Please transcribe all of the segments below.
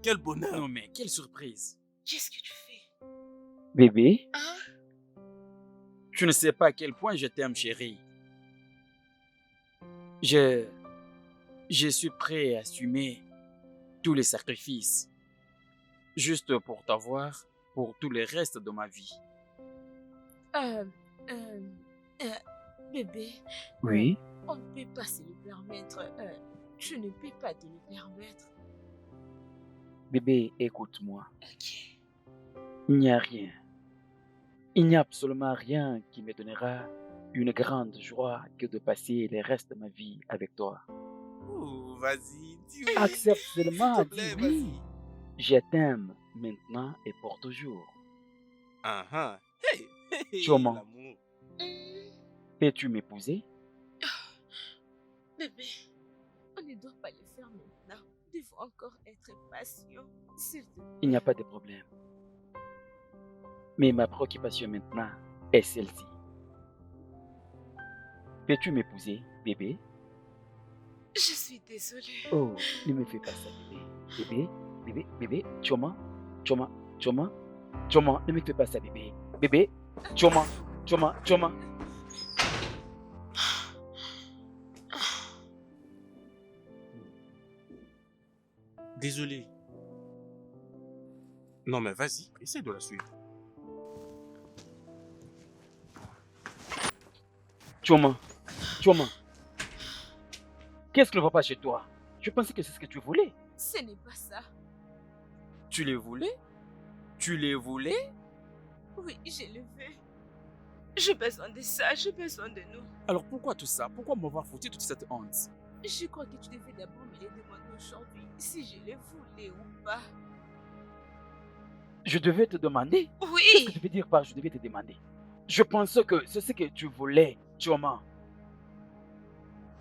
quel bonheur. Non mais, quelle surprise. Qu'est-ce que tu fais? Bébé, Hein? Tu ne sais pas à quel point je t'aime, chérie. Je suis prêt à assumer tous les sacrifices, juste pour t'avoir, pour tout le reste de ma vie. Euh, euh, euh, Bébé, oui, on ne peut pas se le permettre. Tu ne peux pas te le permettre. bébé, écoute-moi. Ok. Il n'y a rien. Il n'y a absolument rien qui me donnera une grande joie que de passer le reste de ma vie avec toi. Oh, vas-y, dis oui. Accepte S'il seulement, te dis plaît, oui. vas-y. Je t'aime maintenant et pour toujours. Ah ah. Hey, hey, Comment? l'amour. Peux-tu m'épouser? Bébé, on ne doit pas le faire maintenant. Il faut encore être patient, s'il te plaît. Il n'y a pas de problème. Mais ma préoccupation maintenant est celle-ci. Peux-tu m'épouser, bébé? Je suis désolée. Oh, ne me fais pas ça, bébé. Bébé, Choma, ne me fais pas ça, bébé. Bébé, Choma. Désolé. Non, mais vas-y, essaie de la suivre. Choma. Qu'est-ce qui ne va pas chez toi? Je pensais que c'est ce que tu voulais. Ce n'est pas ça. Tu les voulais? Tu les voulais? Oui, je le veux. J'ai besoin de ça, j'ai besoin de nous. Alors pourquoi tout ça? Pourquoi m'avoir foutu toute cette honte? Je crois que tu devais d'abord me les demander aujourd'hui si je les voulais ou pas. Je devais te demander. Qu'est-ce que Oui. tu veux dire par je devais te demander? Je pensais que c'est ce que tu voulais, Choma.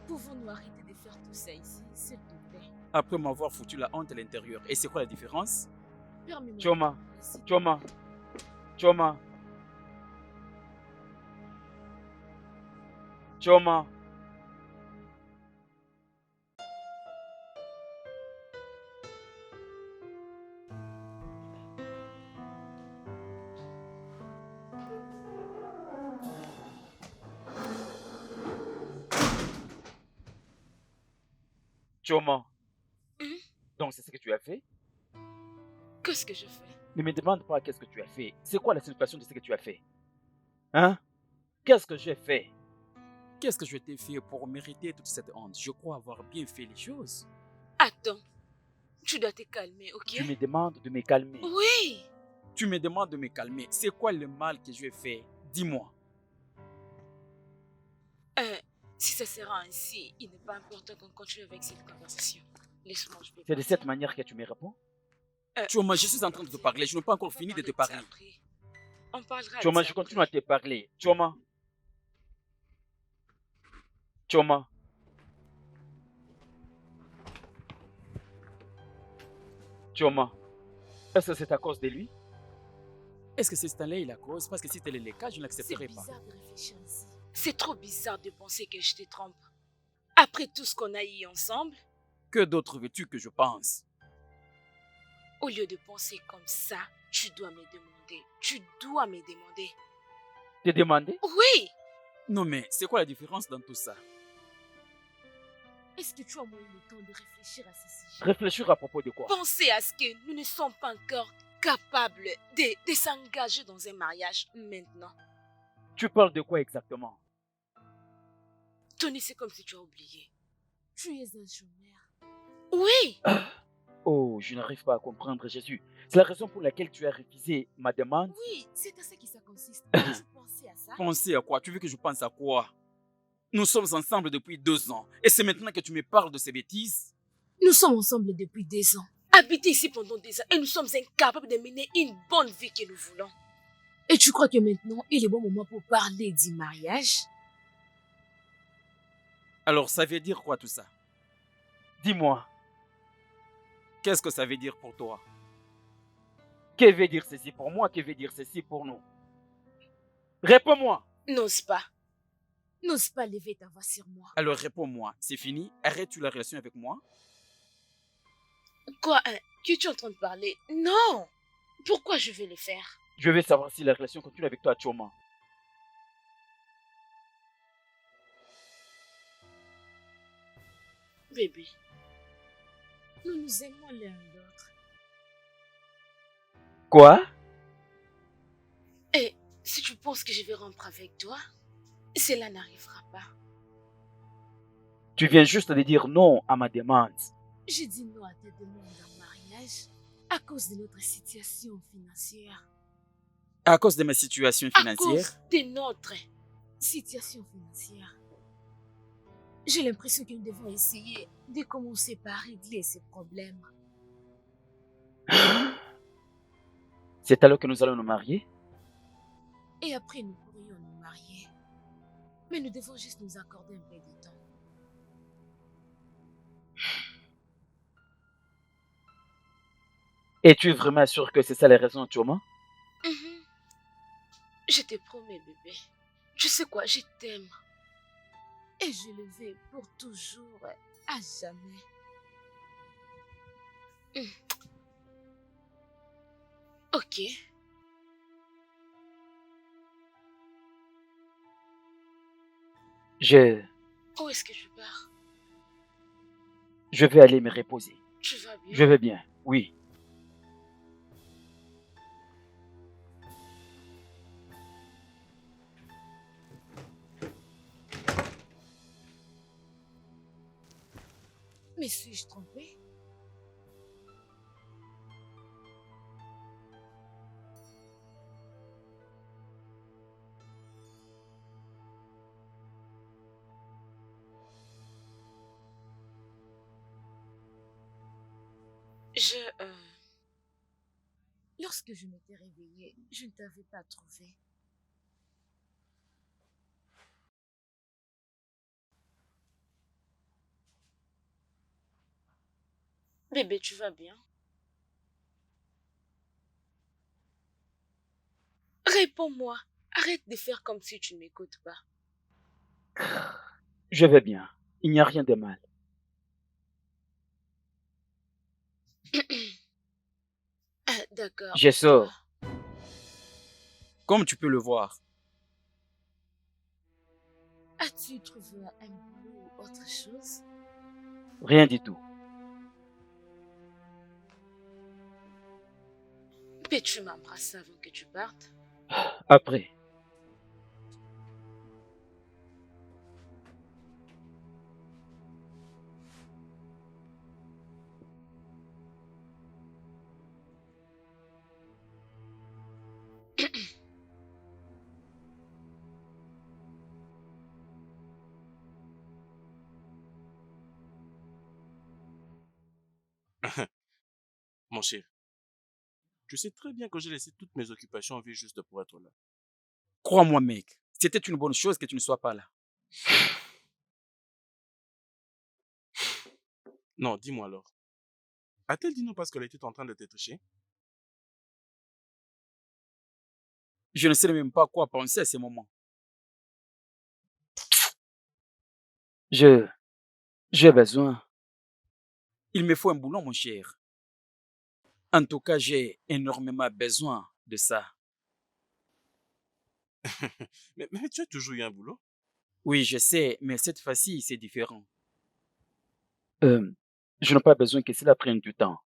Pouvons-nous arrêter de faire tout ça ici, s'il te plaît? Après m'avoir foutu la honte à l'intérieur. Et c'est quoi la différence? Permets-moi. Choma. S'il te Choma. Choma. Hum? Donc c'est ce que tu as fait? Qu'est-ce que je fais? Ne me demande pas qu'est-ce que tu as fait. C'est quoi la situation de ce que tu as fait? Hein? Qu'est-ce que j'ai fait? Qu'est-ce que je t'ai fait pour mériter toute cette honte? Je crois avoir bien fait les choses. Attends, tu dois te calmer, ok? Tu me demandes de me calmer. Oui. Tu me demandes de me calmer. C'est quoi le mal que je fais? Dis-moi. Si ça sera ainsi, il n'est pas important qu'on continue avec cette conversation. Laisse-moi, je vais C'est de partir. cette manière que tu me réponds? Choma, je suis en train de te parler. Je n'ai pas encore fini de te parler. On parlera Choma, de ça je continue à après. te parler. Choma. Est-ce que c'est à cause de lui? Est-ce que c'est Stanley la cause? Parce que si tel est le cas, je C'est n'accepterai pas. bizarre de réfléchir ainsi. C'est trop bizarre de penser que je te trompe. Après tout ce qu'on a eu ensemble, Que d'autre veux-tu que je pense? au lieu de penser comme ça, tu dois me demander. Tu dois me demander. Te demander? Oui! Non mais, c'est quoi la différence dans tout ça? Est-ce que tu as moins eu le temps de réfléchir à ce sujet? Réfléchir à propos de quoi? Pensez à ce que nous ne sommes pas encore capables de s'engager dans un mariage maintenant. Tu parles de quoi exactement? Tony, c'est comme si tu as oublié. Tu es un chômeur. Oui! Oh, je n'arrive pas à comprendre, Jésus. C'est la raison pour laquelle tu as refusé ma demande? Oui, c'est à ça que ça consiste. Tu pensais à ça? Penser à quoi? Tu veux que je pense à quoi? Nous sommes ensemble depuis 2 ans. Et c'est maintenant que tu me parles de ces bêtises? Nous sommes ensemble depuis 2 ans. Habité ici pendant 2 ans et nous sommes incapables de mener une bonne vie que nous voulons. Et tu crois que maintenant, il est bon moment pour parler du mariage? Alors ça veut dire quoi tout ça? Dis-moi, Qu'est-ce que ça veut dire pour toi? que veut dire ceci pour moi? Que veut dire ceci pour nous? Réponds-moi! N'ose pas. N'ose pas lever ta voix sur moi. Alors réponds-moi, c'est fini? Arrêtes-tu la relation avec moi? Quoi, qui es-tu en train de parler? Non! Pourquoi je vais le faire? Je veux savoir si la relation continue avec toi actuellement. Bébé, nous nous aimons l'un l'autre. Quoi? Et si tu penses que je vais rompre avec toi, cela n'arrivera pas. Tu viens juste de dire non à ma demande. J'ai dit non à ta demande en mariage à cause de notre situation financière. À cause de ma situation À financière, cause de notre situation financière. J'ai l'impression que nous devons essayer de commencer par régler ces problèmes. C'est alors que nous allons nous marier? Et après, nous pourrions nous marier. Mais nous devons juste nous accorder un peu de temps. Es-tu vraiment sûr que c'est ça les raisons actuellement? Mhm. Je te promets, bébé. Tu sais quoi, je t'aime. Et je le vais pour toujours, à jamais. Mm. Ok. Où est-ce que tu pars? Je vais aller me reposer. Tu vas bien? Je vais bien, oui. Mais suis-je trompée? Lorsque je m'étais réveillée, je ne t'avais pas trouvé. Bébé, tu vas bien? Réponds-moi. Arrête de faire comme si tu ne m'écoutes pas. Je vais bien. Il n'y a rien de mal. Ah, d'accord. Je sors. comme tu peux le voir, As-tu trouvé un boulot ou autre chose? Rien du tout. Peux-tu m'embrasser avant que tu partes? Après. Mon cher, tu sais très bien que j'ai laissé toutes mes occupations en vie juste pour être là. crois-moi mec, c'était une bonne chose que tu ne sois pas là. Non, dis-moi alors. A-t-elle dit non parce qu'elle était en train de te toucher? Je ne sais même pas quoi penser à ce moment. J'ai besoin. Il me faut un boulot, mon cher. En tout cas, j'ai énormément besoin de ça. Mais tu as toujours eu un boulot? Oui, je sais, mais cette fois-ci, c'est différent. Je n'ai pas besoin que cela prenne du temps.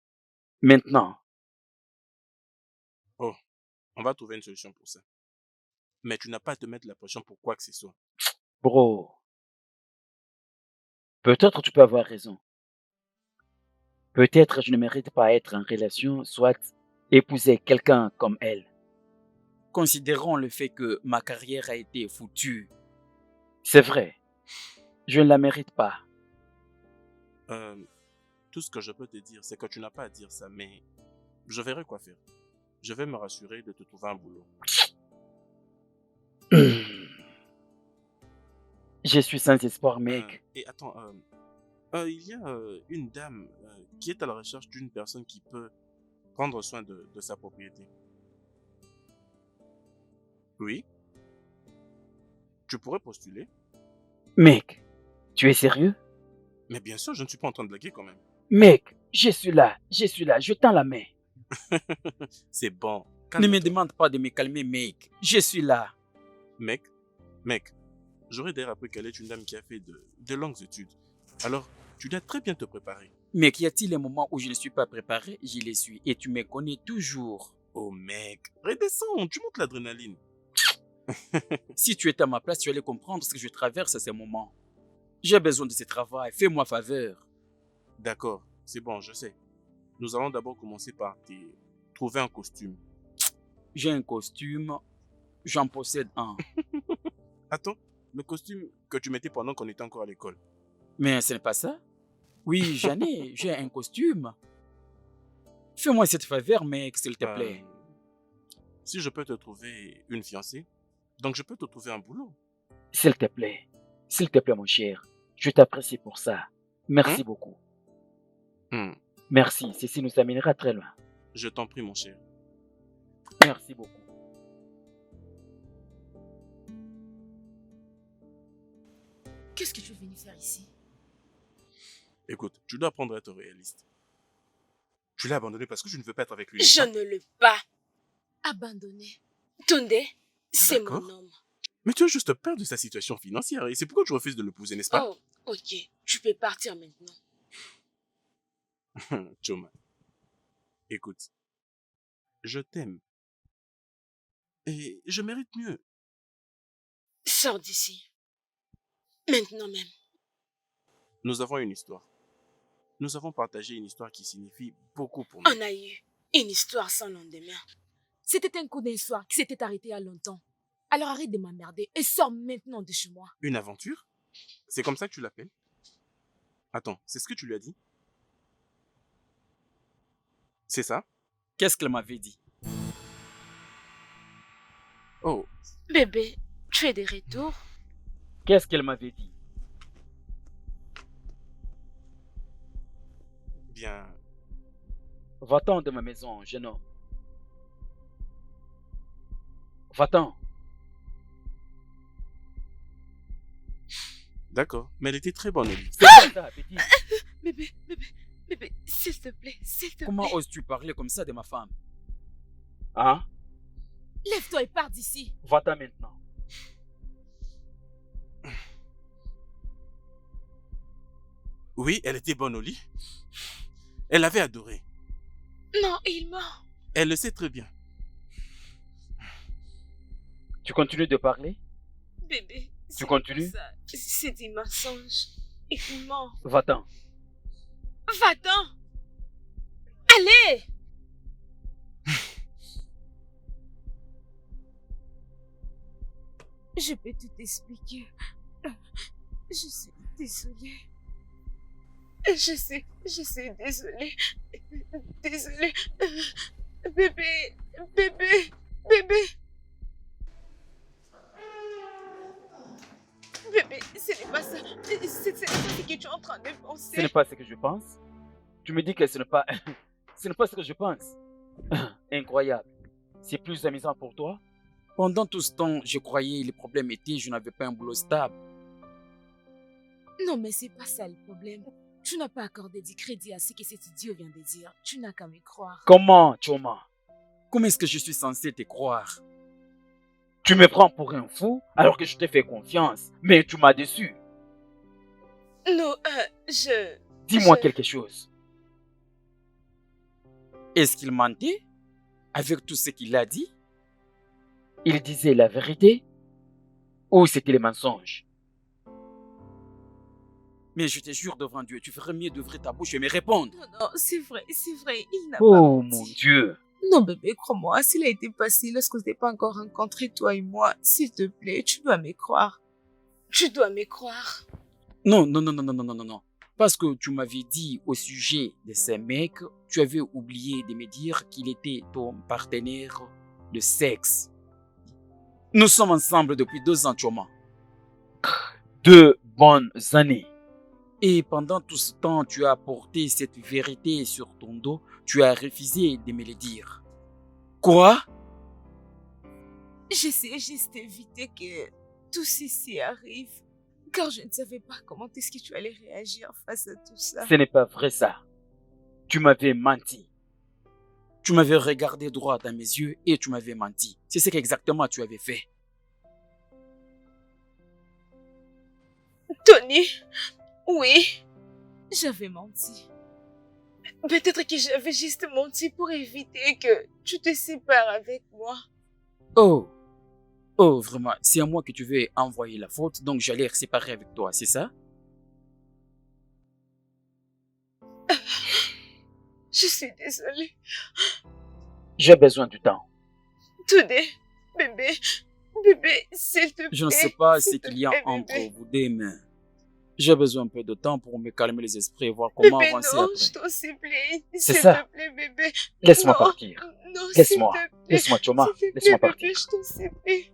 Maintenant, Oh, on va trouver une solution pour ça. Mais tu n'as pas à te mettre la pression pour quoi que ce soit. bro, peut-être tu peux avoir raison. Peut-être je ne mérite pas être en relation, soit épouser quelqu'un comme elle. Considérons le fait que ma carrière a été foutue. C'est vrai, je ne la mérite pas. Tout ce que je peux te dire, c'est que tu n'as pas à dire ça, mais je verrai quoi faire. Je vais me rassurer de te trouver un boulot. Je suis sans espoir, mec. Et attends, il y a une dame qui est à la recherche d'une personne qui peut prendre soin de sa propriété. Oui. Tu pourrais postuler. Mec, tu es sérieux? Mais bien sûr, je ne suis pas en train de blaguer quand même. Mec, Je suis là, je tends la main. C'est bon. Ne me Calme-toi. demande pas de me calmer, mec. Je suis là. Mec, j'aurais d'ailleurs appris qu'elle est une dame qui a fait de longues études. Alors, tu dois très bien te préparer. Mec, y a-t-il un moment où je ne suis pas préparé? Je les suis et tu me connais toujours. Oh mec, redescends, tu montes l'adrénaline. Si tu étais à ma place, tu allais comprendre ce que je traverse à ces moments. J'ai besoin de ce travail, fais-moi faveur. D'accord, c'est bon, je sais. Nous allons d'abord commencer par trouver un costume. J'ai un costume, j'en possède un. Attends, le costume que tu mettais pendant qu'on était encore à l'école. Mais ce n'est pas ça? Oui, j'en ai, j'ai un costume. Fais-moi cette faveur, mec, s'il te plaît. Si je peux te trouver une fiancée, donc je peux te trouver un boulot. S'il te plaît, mon cher, je t'apprécie pour ça. Merci beaucoup. Merci, ceci nous amènera très loin. Je t'en prie, mon cher. Merci beaucoup. Qu'est-ce que tu es venu faire ici? Écoute, tu dois apprendre à être réaliste. Tu l'as abandonné parce que je ne veux pas être avec lui. Je ne l'ai pas abandonné. Tunde, c'est D'accord. mon homme. Mais tu as juste peur de sa situation financière et c'est pourquoi tu refuses de l'épouser, n'est-ce pas? Oh, ok. Tu peux partir maintenant. Choma, écoute, je t'aime. Et je mérite mieux. Sors d'ici. Maintenant même. Nous avons une histoire. Nous avons partagé une histoire qui signifie beaucoup pour nous. On a eu une histoire sans lendemain. C'était un coup d'un soir qui s'était arrêté il y a longtemps. Alors arrête de m'emmerder et sors maintenant de chez moi. Une aventure? C'est comme ça que tu l'appelles? Attends, c'est ce que tu lui as dit? C'est ça? Qu'est-ce qu'elle m'avait dit? Oh, Bébé, tu es de retour? Qu'est-ce qu'elle m'avait dit? bien. Va-t'en de ma maison, jeune homme. Va-t'en. D'accord, mais elle était très bonne, Olive. C'est pas ça, petit. Bébé, s'il te plaît, s'il te plaît. Comment oses-tu parler comme ça de ma femme? Hein? Lève-toi et pars d'ici. Va-t'en maintenant. Oui, elle était bonne au lit. Elle avait adoré. Non, il ment. Elle le sait très bien. Tu continues de parler? Bébé, Tu continues? c'est des mensonges. Il ment. Va-t'en. Va-t'en. Allez! Je peux tout expliquer. Je suis désolée. Je sais, désolée. Désolée. Bébé. Bébé, ce n'est pas ça. C'est pas ce que tu es en train de penser. Ce n'est pas ce que je pense. Tu me dis que ce n'est pas... ce n'est pas ce que je pense. Incroyable. C'est plus amusant pour toi? Pendant tout ce temps, je croyais que le problème était que je n'avais pas un boulot stable. Non, mais c'est pas ça le problème. Tu n'as pas accordé du crédit à ce que cet idiot vient de dire. Tu n'as qu'à me croire. Comment, Choma? Comment est-ce que je suis censé te croire? Tu me prends pour un fou alors que je t'ai fait confiance, mais tu m'as déçu. Non, Dis-moi quelque chose. Est-ce qu'il mentait avec tout ce qu'il a dit? Il disait la vérité ou c'était les mensonges? Mais je te jure devant Dieu, tu ferais mieux d'ouvrir ta bouche et me répondre. Non, c'est vrai, il n'a pas Oh menti. mon Dieu. Non, bébé, crois-moi, s'il a été passé lorsqu'on ne s'était pas encore rencontrés, toi et moi, s'il te plaît, tu dois me croire. Tu dois me croire. Non. Parce que tu m'avais dit au sujet de ces mecs, tu avais oublié de me dire qu'il était ton partenaire de sexe. Nous sommes ensemble depuis 2 ans, Choma. 2 bonnes années. Et pendant tout ce temps, tu as porté cette vérité sur ton dos. Tu as refusé de me le dire. Quoi? J'essayais juste d'éviter que tout ceci arrive. Car je ne savais pas comment est-ce que tu allais réagir face à tout ça. Ce n'est pas vrai ça. Tu m'avais menti. Tu m'avais regardé droit dans mes yeux et tu m'avais menti. C'est ce qu'exactement tu avais fait. Tony, oui, j'avais menti. Peut-être que j'avais juste menti pour éviter que tu te sépares avec moi. Oh, oh, vraiment, c'est à moi que tu veux envoyer la faute, donc j'allais séparer avec toi, c'est ça? Je suis désolée. J'ai besoin du temps. Today, bébé, s'il te plaît. Je ne sais pas ce s'il te qu'il y a plaît, entre bébé. vous deux, mais j'ai besoin un peu de temps pour me calmer les esprits et voir comment Bébé, avancer non, après. je t'en supplie. C'est S'il ça. te plaît, bébé. Laisse-moi Non, partir. Non, Laisse-moi. s'il te plaît. Laisse-moi, Choma. S'il te Laisse-moi plaît, partir. bébé, je t'en supplie.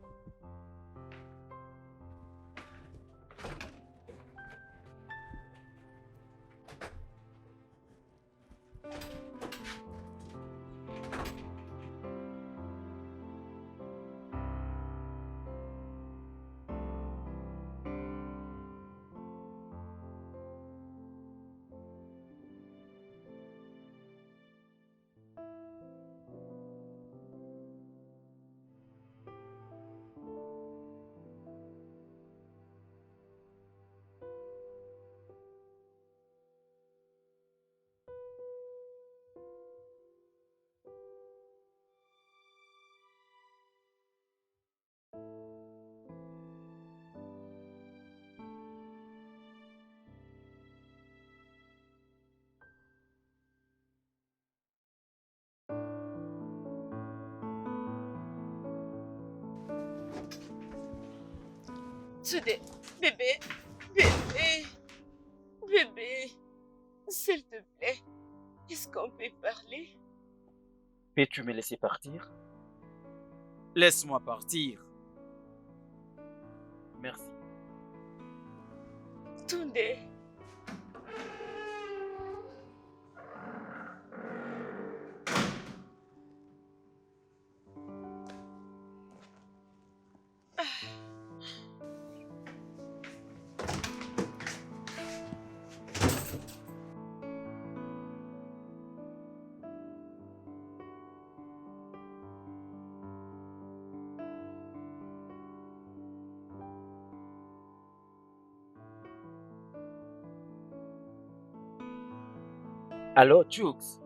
Today, bébé, bébé, s'il te plaît. Est-ce qu'on peut parler? Peux-tu me laisser partir? Laisse-moi partir. Merci. Today. Allô, Chooks?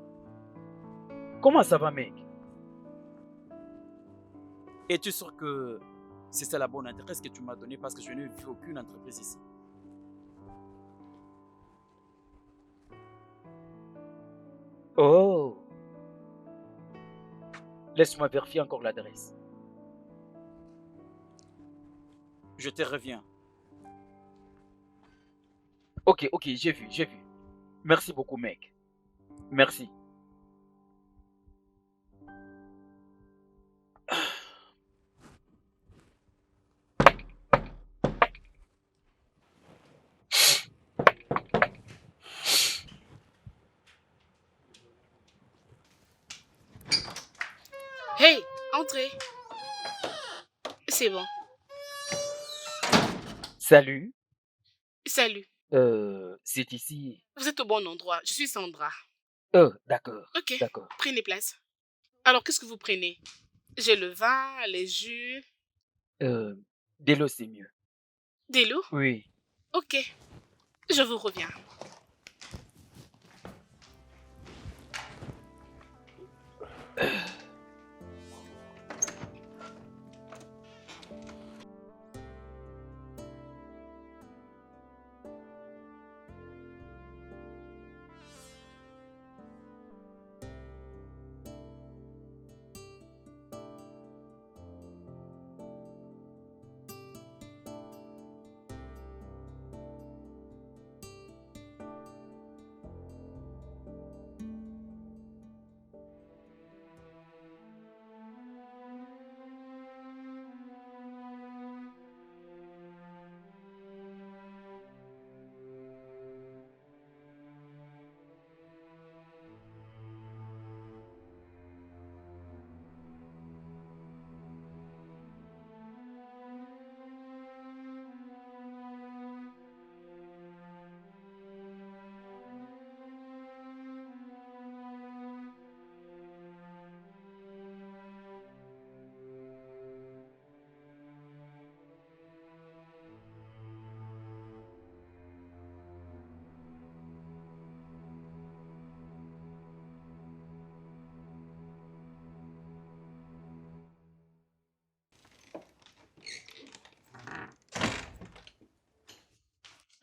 Comment ça va, mec? Es-tu sûr que c'est ça la bonne adresse que tu m'as donnée parce que je n'ai vu aucune entreprise ici? Oh! Laisse-moi vérifier encore l'adresse. Je te reviens. Ok, j'ai vu. Merci beaucoup, mec. Merci. Hey, entrez. C'est bon. Salut. Salut. C'est ici. Vous êtes au bon endroit. Je suis Sandra. D'accord. Ok, D'accord. prenez place. Alors, qu'est-ce que vous prenez? J'ai le vin, les jus, De l'eau, c'est mieux. de l'eau? Oui. Ok, je vous reviens.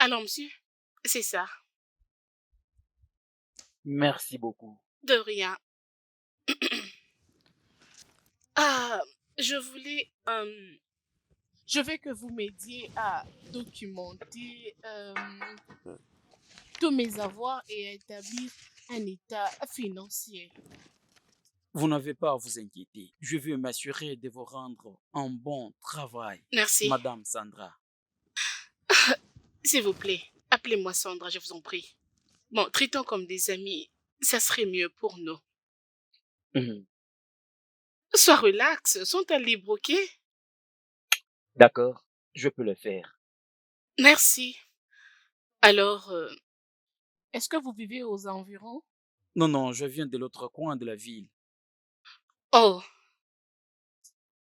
Alors, monsieur, c'est ça. Merci beaucoup. De rien. Ah, je voulais... je veux que vous m'aidiez à documenter tous mes avoirs et à établir un état financier. Vous n'avez pas à vous inquiéter. Je veux m'assurer de vous rendre un bon travail, Merci. Madame Sandra. S'il vous plaît, appelez-moi Sandra, je vous en prie. Bon, traitons comme des amis, ça serait mieux pour nous. Mhm. Sois relax, sont-elles libres, ok? D'accord, je peux le faire. Merci. Alors, est-ce que vous vivez aux environs? Non, non, je viens de l'autre coin de la ville. Oh,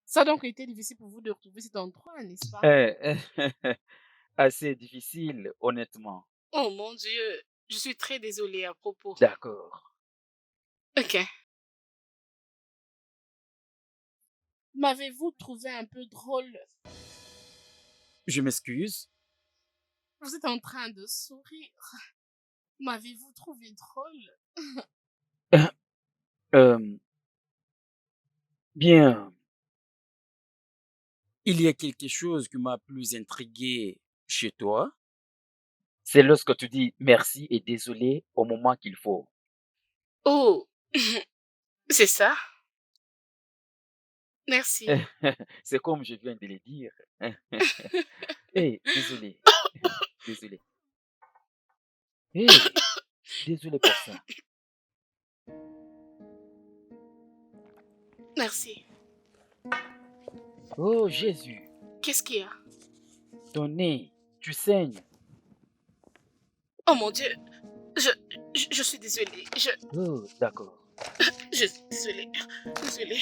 ça a donc été difficile pour vous de retrouver cet endroit, n'est-ce pas? Assez difficile, honnêtement. Oh mon Dieu, je suis très désolée à propos. D'accord. Ok. M'avez-vous trouvé un peu drôle? Je m'excuse. Vous êtes en train de sourire. M'avez-vous trouvé drôle? Euh, bien, Il y a quelque chose qui m'a plus intrigué chez toi. c'est lorsque tu dis merci et désolé au moment qu'il faut. Oh, c'est ça? Merci. C'est comme je viens de le dire. Désolé. Désolé. Hey, désolé pour ça. Merci. Oh Jésus, Qu'est-ce qu'il y a? ton nez, tu saignes. Oh mon Dieu, je suis désolée. Oh, d'accord. Je suis désolée. Désolée.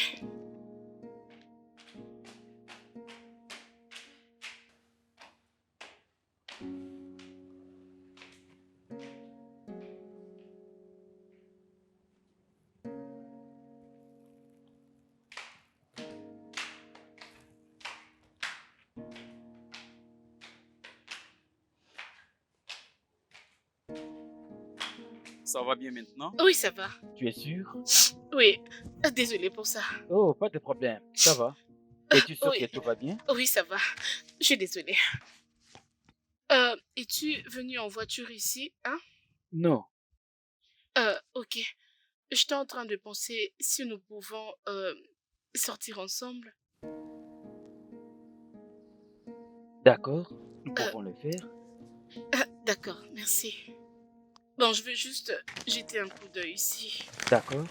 Ça va bien maintenant? Oui, ça va. Tu es sûr? Oui, désolée pour ça. Oh, pas de problème. Ça va. Es-tu sûr que Oui, tout va bien? oui, ça va. Je suis désolée. Es-tu venu en voiture ici, hein? Non. Ok. J'étais en train de penser si nous pouvons sortir ensemble. D'accord, nous Euh, pouvons le faire. D'accord, merci. Bon, je veux juste jeter un coup d'œil ici. D'accord.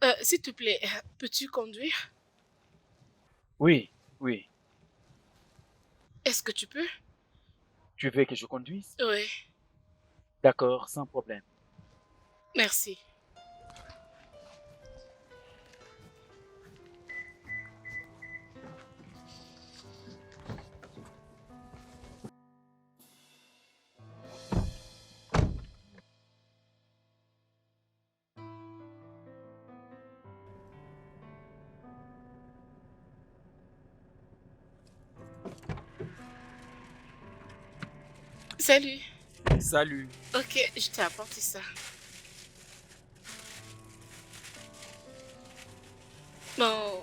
Euh, S'il te plaît, peux-tu conduire? Oui, oui. Est-ce que tu peux? Tu veux que je conduise? Oui, D'accord, sans problème. merci. Salut. Salut. Ok, je t'ai apporté ça. Bon,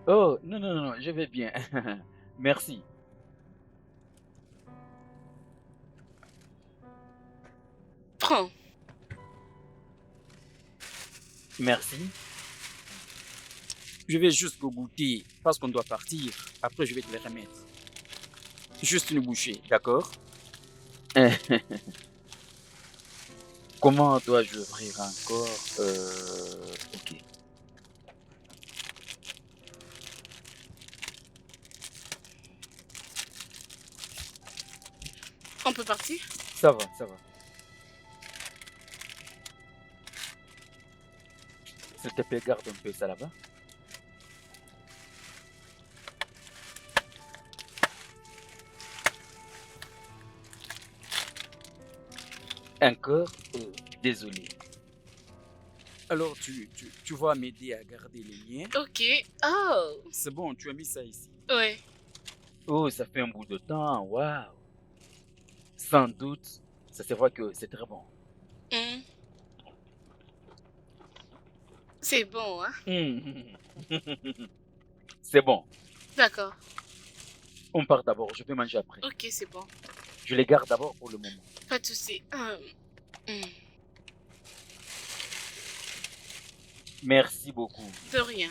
Oh, non, non, non, je vais bien. Merci. prends. Merci. Je vais juste le goûter parce qu'on doit partir. Après, je vais te les remettre. Juste une bouchée, d'accord? Comment dois-je ouvrir encore? Ok. On peut partir? Ça va, ça va. S'il te plaît, garde un peu ça là-bas. Encore, désolé. Alors, tu vas m'aider à garder les liens. Ok. Oh, C'est bon, tu as mis ça ici. ouais. Oh, ça fait un bout de temps, waouh. Sans doute, ça se voit que c'est très bon. Hmm, c'est bon, hein? C'est bon. D'accord. On part d'abord, je vais manger après. Ok, c'est bon. Je les garde d'abord pour le moment. Pas de souci. Merci beaucoup. De rien.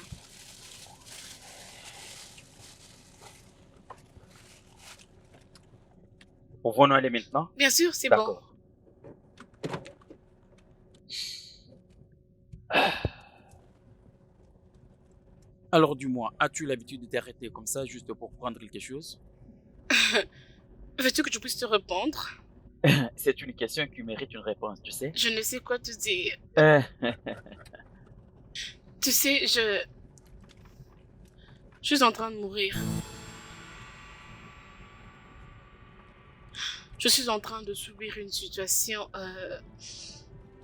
Pouvons-nous aller maintenant? Bien sûr, c'est bon. D'accord. Alors, dis-moi, as-tu l'habitude de t'arrêter comme ça juste pour prendre quelque chose? Veux-tu que je puisse te répondre? C'est une question qui mérite une réponse, tu sais? Je ne sais quoi te dire. Euh, Tu sais, je suis en train de mourir. Je suis en train de subir une situation.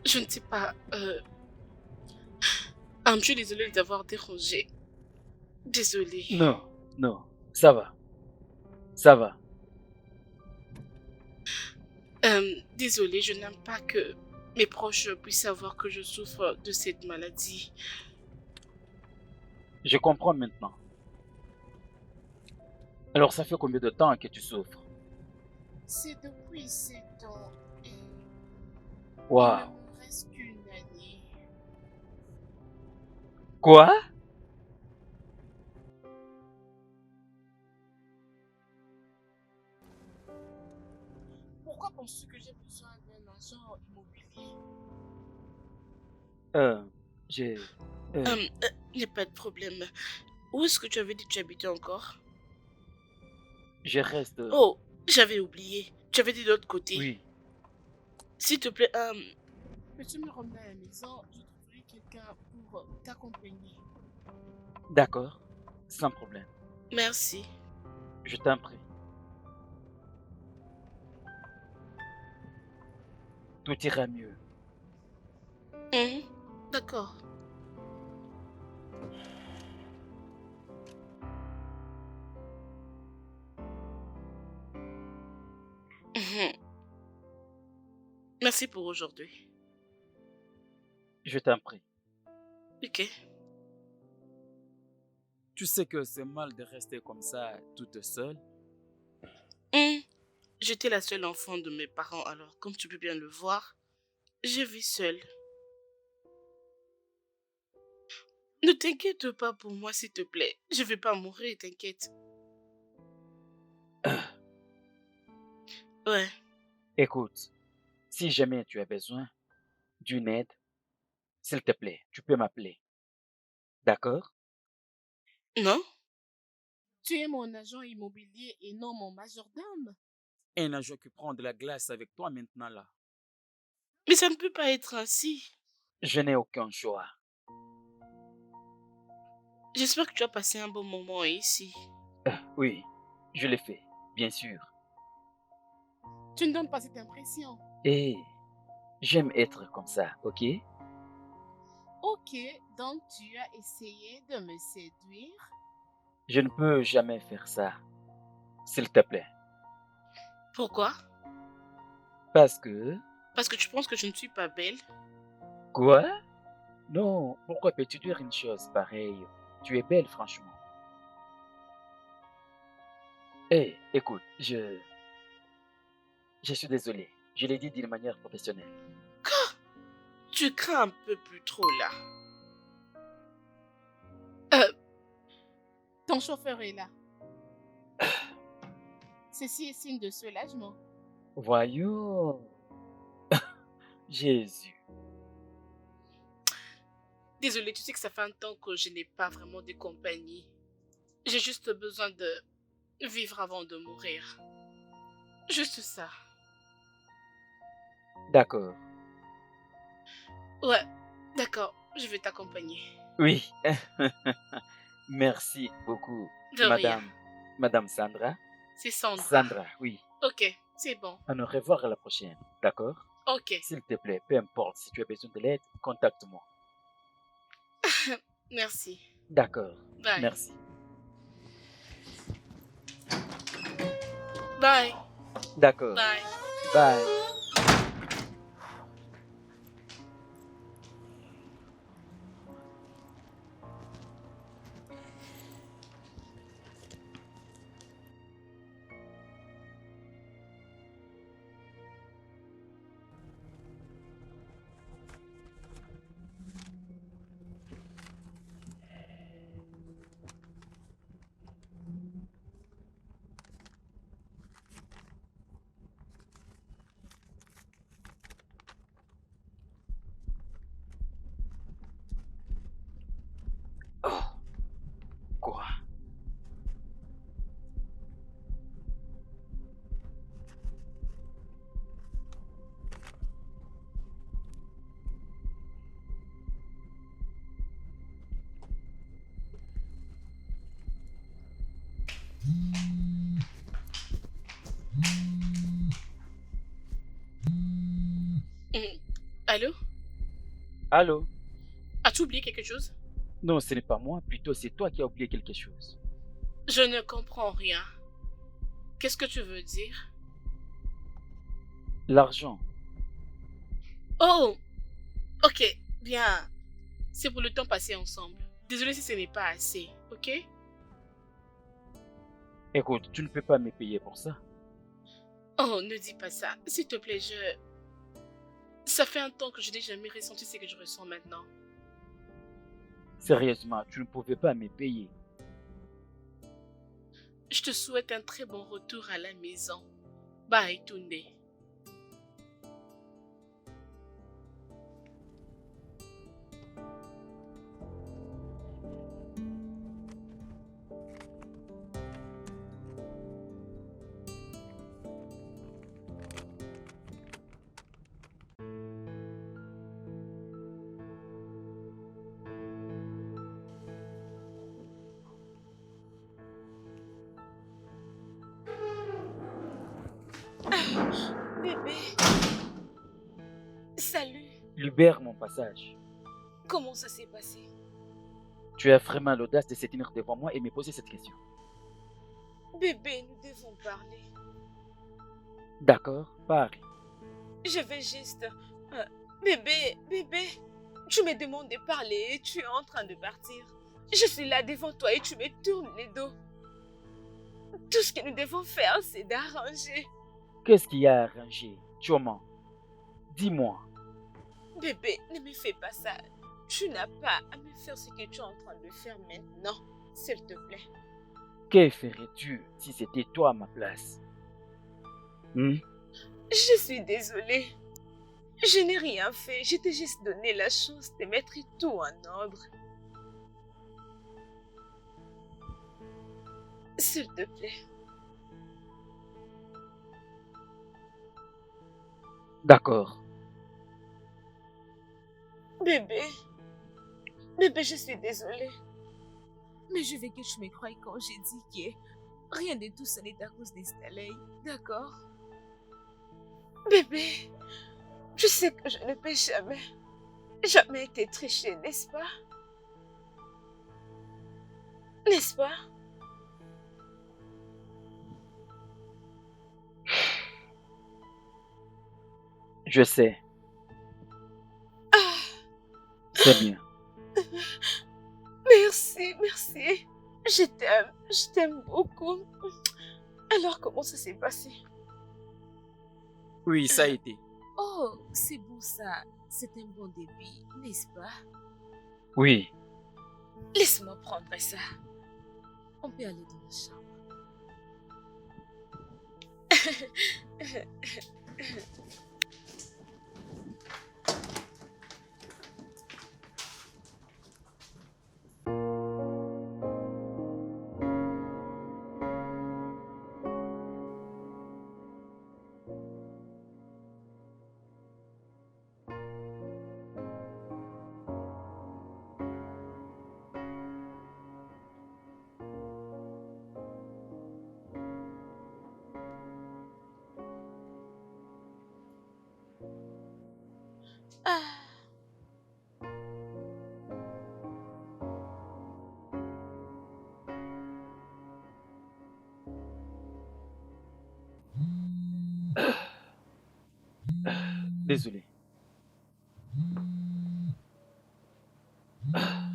Je ne sais pas. Je suis désolée de t'avoir dérangé. Désolée. Non, non, ça va. Ça va. Désolée, je n'aime pas que mes proches puissent savoir que je souffre de cette maladie. Je comprends maintenant. Alors, ça fait combien de temps que tu souffres? C'est depuis 7 ans et il ne Waouh. me reste qu'une année. Quoi? Pourquoi penses-tu que j'ai besoin d'un agent immobilier? J'ai... Il n'y a pas de problème. Où est-ce que tu avais dit que tu habitais encore? je reste... Oh, j'avais oublié. Tu avais dit de l'autre côté. Oui, S'il te plaît, peux-tu me ramener à la maison? Je trouverai quelqu'un pour t'accompagner. d'accord. Sans problème. Merci. Je t'en prie. Tout ira mieux. D'accord. Merci pour aujourd'hui. Je t'en prie. Ok. Tu sais que c'est mal de rester comme ça, toute seule. J'étais la seule enfant de mes parents, alors comme tu peux bien le voir, je vis seule. Ne t'inquiète pas pour moi, s'il te plaît. Je vais pas mourir, t'inquiète. Ouais. Écoute, si jamais tu as besoin d'une aide, s'il te plaît, tu peux m'appeler. D'accord? Non? Tu es mon agent immobilier et non mon majordome. Un agent qui prend de la glace avec toi maintenant là. Mais ça ne peut pas être ainsi. Je n'ai aucun choix. J'espère que tu as passé un bon moment ici. Oui, je l'ai fait, bien sûr. Tu ne donnes pas cette impression. Et j'aime être comme ça, ok? Ok, donc tu as essayé de me séduire? Je ne peux jamais faire ça, s'il te plaît. Pourquoi? Parce que... Parce que tu penses que je ne suis pas belle? Quoi? Non, pourquoi peux-tu dire une chose pareille? Tu es belle, franchement. Écoute, je suis désolé. Je l'ai dit d'une manière professionnelle. Tu crains un peu plus trop là. Ton chauffeur est là. Ceci est signe de soulagement. Voyons. Jésus. Désolée, tu sais que ça fait un temps que je n'ai pas vraiment de compagnie. J'ai juste besoin de vivre avant de mourir. Juste ça. D'accord. Ouais, d'accord, je vais t'accompagner. Oui. Merci beaucoup, De rien. Madame Sandra. C'est Sandra. Sandra, oui. Ok, c'est bon. À nous revoir à la prochaine, d'accord? Ok, S'il te plaît, peu importe, si tu as besoin de l'aide, contacte-moi. merci. D'accord, Bye. merci. Bye. D'accord, Bye. bye. Oh, quoi? Hmm. Allô? Allô? As-tu oublié quelque chose? Non, ce n'est pas moi, plutôt c'est toi qui as oublié quelque chose. Je ne comprends rien. Qu'est-ce que tu veux dire? L'argent. Oh, ok, bien. C'est pour le temps passé ensemble. Désolée si ce n'est pas assez, ok? Écoute, tu ne peux pas me payer pour ça. Oh, ne dis pas ça. S'il te plaît, ça fait un temps que je n'ai jamais ressenti ce que je ressens maintenant. Sérieusement, tu ne pouvais pas me payer. Je te souhaite un très bon retour à la maison. Bye, Tunde. Bébé, salut. Libère mon passage. Comment ça s'est passé? Tu as vraiment l'audace de se tenir devant moi et me poser cette question. Bébé, nous devons parler. D'accord, parle. Je vais juste... euh, bébé, tu me demandes de parler et tu es en train de partir. Je suis là devant toi et tu me tournes les dos. Tout ce que nous devons faire, c'est d'arranger. Qu'est-ce qu'il y a arrangé? Comment? Dis-moi. Bébé, ne me fais pas ça. Tu n'as pas à me faire ce que tu es en train de faire maintenant, s'il te plaît. Que ferais-tu si c'était toi à ma place? Je suis désolée. Je n'ai rien fait. Je t'ai juste donné la chance de mettre tout en ordre. S'il te plaît. D'accord. Bébé, bébé, je suis désolée. Mais je veux que tu me croies quand j'ai dit que rien de tout ça n'est à cause des Staley, d'accord? Bébé, tu sais que je ne peux jamais été trichée, n'est-ce pas? N'est-ce pas? Je sais, Ah, c'est bien. merci. Je t'aime beaucoup. Alors, comment ça s'est passé? Oui, ça a été. Oh, c'est beau ça. C'est un bon début, n'est-ce pas? Oui, Laisse-moi prendre ça. On peut aller dans la chambre. Désolé.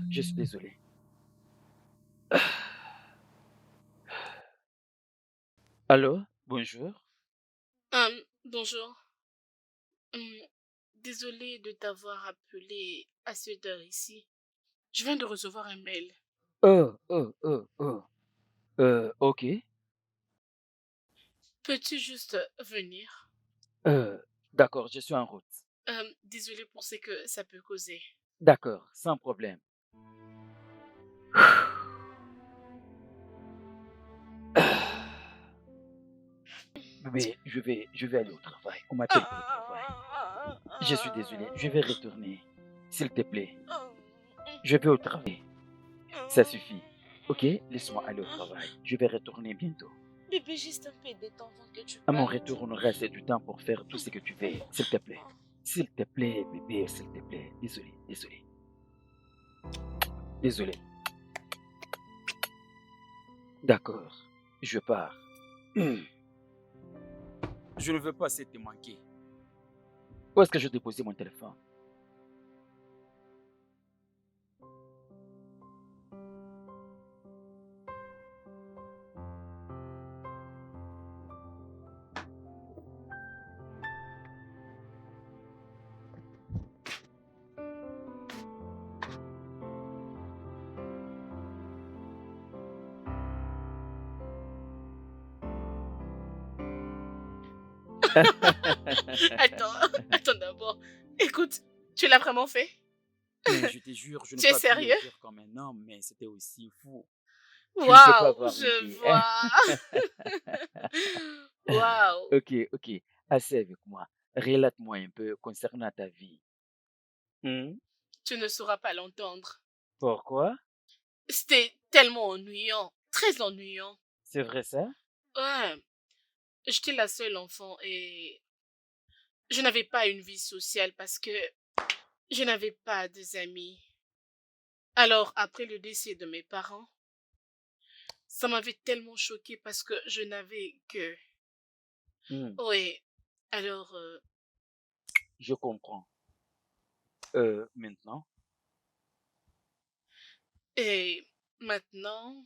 Je suis désolé. Allô? Bonjour. Bonjour. Hum, Désolée de t'avoir appelé à cette heure ici. Je viens de recevoir un mail. Oh. Ok. Peux-tu juste venir? Euh, d'accord, je suis en route. Désolée pour ce que ça peut causer. D'accord, sans problème. Mais je vais aller au travail. On m'appelle pour le travail. Je suis désolé, je vais retourner. S'il te plaît, je vais au travail. Ça suffit. Ok, laisse-moi aller au travail. Je vais retourner bientôt. Bébé, juste un peu de temps avant que tu À mon partes. retour, on aura assez du temps pour faire tout ce que tu veux. S'il te plaît. S'il te plaît, bébé, s'il te plaît. Désolé. D'accord, je pars. Je ne veux pas se te manquer. Où est-ce que je déposais mon téléphone? Attends d'abord. Écoute, tu l'as vraiment fait? Mais je te jure, je n'ai Tu es pas pu sérieux? agir comme un homme, mais c'était aussi fou. Tu ne peux pas Waouh, avoir je l'idée. vois. Waouh. Ok. Assez avec moi. Relate-moi un peu concernant ta vie. Hmm? Tu ne sauras pas l'entendre. Pourquoi? C'était tellement ennuyant, très ennuyant. C'est vrai ça? Ouais, j'étais la seule enfant et je n'avais pas une vie sociale parce que je n'avais pas d'amis. Alors, après le décès de mes parents, ça m'avait tellement choquée parce que je n'avais que... Hmm, Oui, alors, je comprends. Maintenant? et maintenant,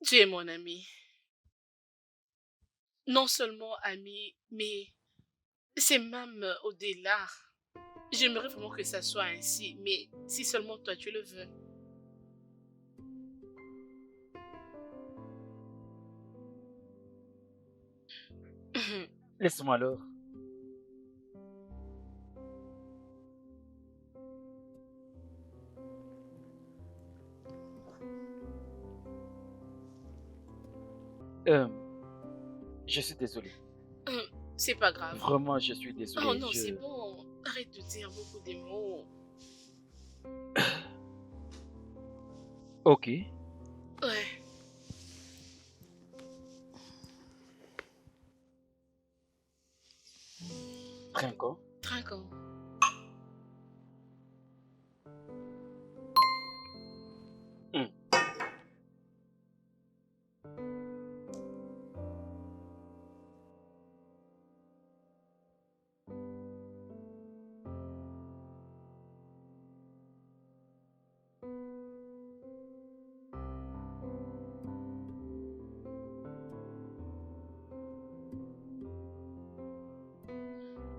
tu es mon ami. Non seulement ami, mais c'est même au-delà. J'aimerais vraiment que ça soit ainsi, mais si seulement toi tu le veux. Laisse-moi alors. Euh, je suis désolé. C'est pas grave. Vraiment, je suis Oh désolé. non, c'est bon. Arrête de dire beaucoup de mots. Ok. Ouais, Trinquons. trinquons. Hmm.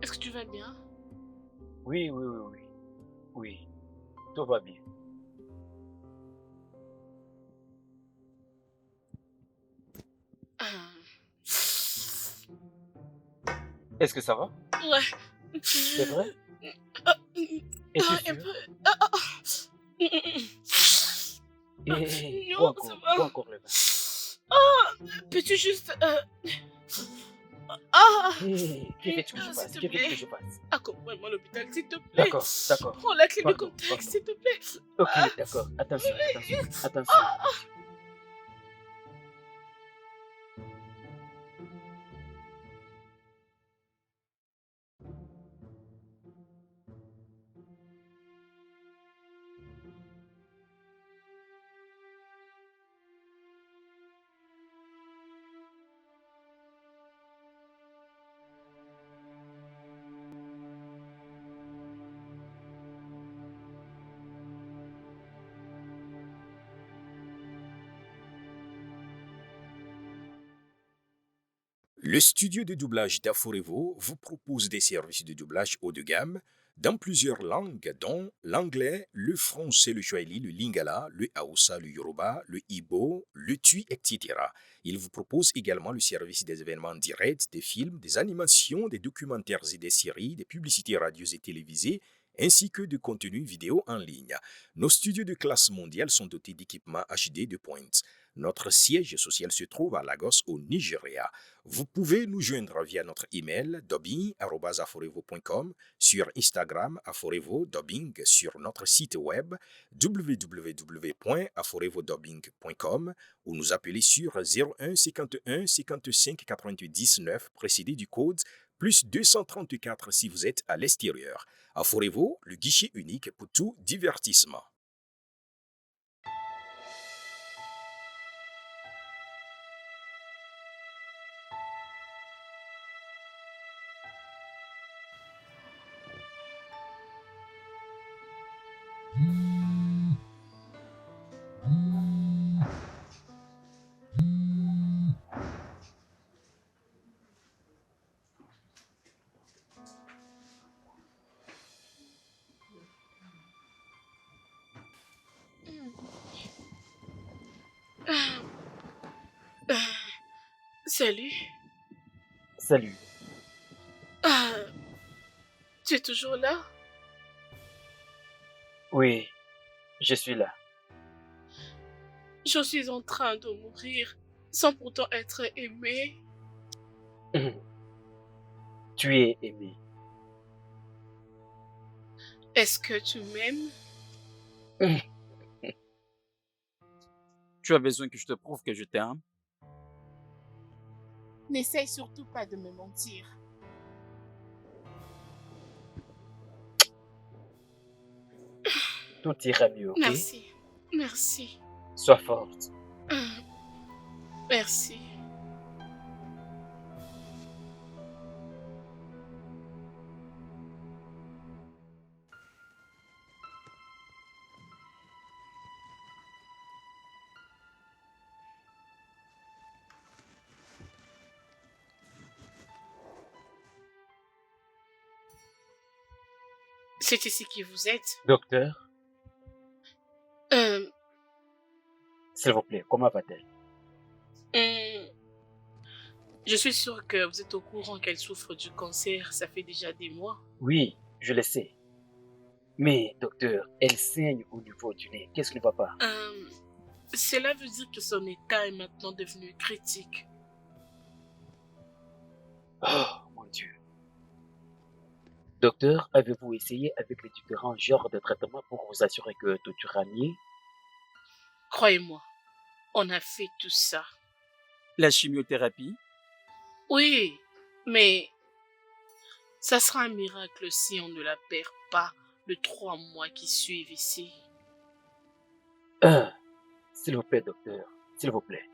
Est-ce que tu vas bien? Oui. Oui, tout va bien. Ah. Est-ce que ça va? Ouais. C'est vrai? Ah, Es-tu un sûr? peu. Ah. Bois Non, ça encore le vin. va. Ah, peux-tu juste... Ah, Que veux-tu que je s'il fasse? te Que veux-tu plaît. que je fasse? Accompagne-moi à l'hôpital, s'il te plaît. D'accord. Prends la clé de Pardon. contact, s'il te plaît. Ok, Ah, d'accord. Attention. ah. Le studio de doublage d'Aforevo vous propose des services de doublage haut de gamme dans plusieurs langues, dont l'anglais, le français, le swahili, le lingala, le hausa, le yoruba, le ibo, le tui, etc. Il vous propose également le service des événements directs, des films, des animations, des documentaires et des séries, des publicités radios et télévisées, ainsi que de contenus vidéo en ligne. Nos studios de classe mondiale sont dotés d'équipements HD de pointe. Notre siège social se trouve à Lagos, au Nigeria. Vous pouvez nous joindre via notre email dubbing@aforevo.com, sur Instagram Aforevo Dubbing, sur notre site web www.aforevodubbing.com ou nous appeler sur 01 51 55 99 précédé du code plus 234 si vous êtes à l'extérieur. Aforevo, le guichet unique pour tout divertissement. Salut. Salut. Ah, tu es toujours là? Oui, je suis là. Je suis en train de mourir sans pourtant être aimée. Tu es aimé. Est-ce que tu m'aimes? Tu as besoin que je te prouve que je t'aime? N'essaye surtout pas de me mentir. Tout ira mieux, ok? Merci. Merci. Sois forte. Merci. C'est ici que vous êtes? Docteur, Euh, s'il vous plaît, comment va-t-elle? Je suis sûre que vous êtes au courant qu'elle souffre du cancer. Ça fait déjà des mois. Oui, je le sais. Mais, docteur, elle saigne au niveau du nez. Qu'est-ce qui ne va pas? Cela veut dire que son état est maintenant devenu critique. Oh, mon Dieu. Docteur, avez-vous essayé avec les différents genres de traitements pour vous assurer que tout ira mieux? Croyez-moi, on a fait tout ça. La chimiothérapie? Oui, mais ça sera un miracle si on ne la perd pas les 3 mois qui suivent ici. S'il vous plaît, docteur, s'il vous plaît.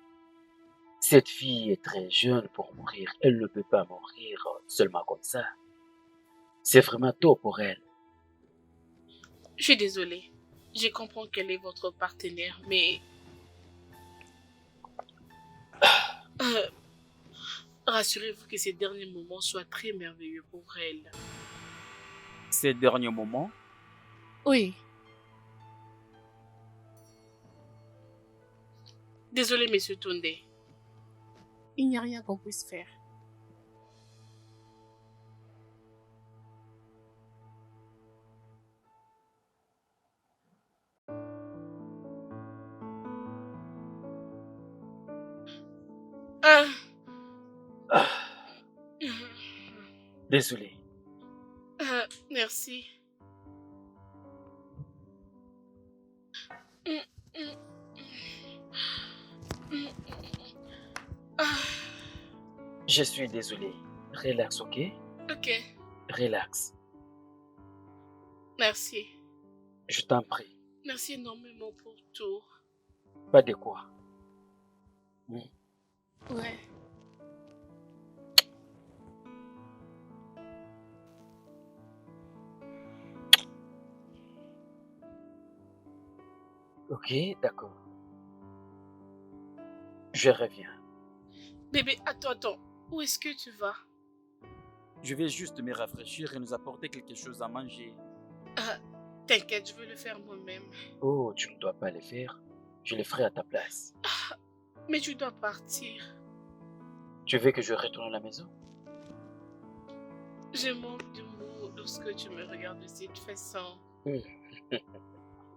Cette fille est très jeune pour mourir. Elle ne peut pas mourir seulement comme ça. C'est vraiment tôt pour elle. Je suis désolée. Je comprends qu'elle est votre partenaire, mais... rassurez-vous que ces derniers moments soient très merveilleux pour elle. Ces derniers moments? Oui. Désolé, monsieur Tunde. Il n'y a rien qu'on puisse faire. Désolé. Merci. Je suis désolé. Relax, ok? Ok, Relax. merci. Je t'en prie. Merci énormément pour tout. Pas de quoi. Ouais. Ok, d'accord. Je reviens. Bébé, attends. Où est-ce que tu vas? Je vais juste me rafraîchir et nous apporter quelque chose à manger. Ah, t'inquiète, je vais le faire moi-même. Oh, tu ne dois pas le faire. Je le ferai à ta place. Mais tu dois partir. Tu veux que je retourne à la maison? Je manque de mots lorsque tu me regardes de cette façon.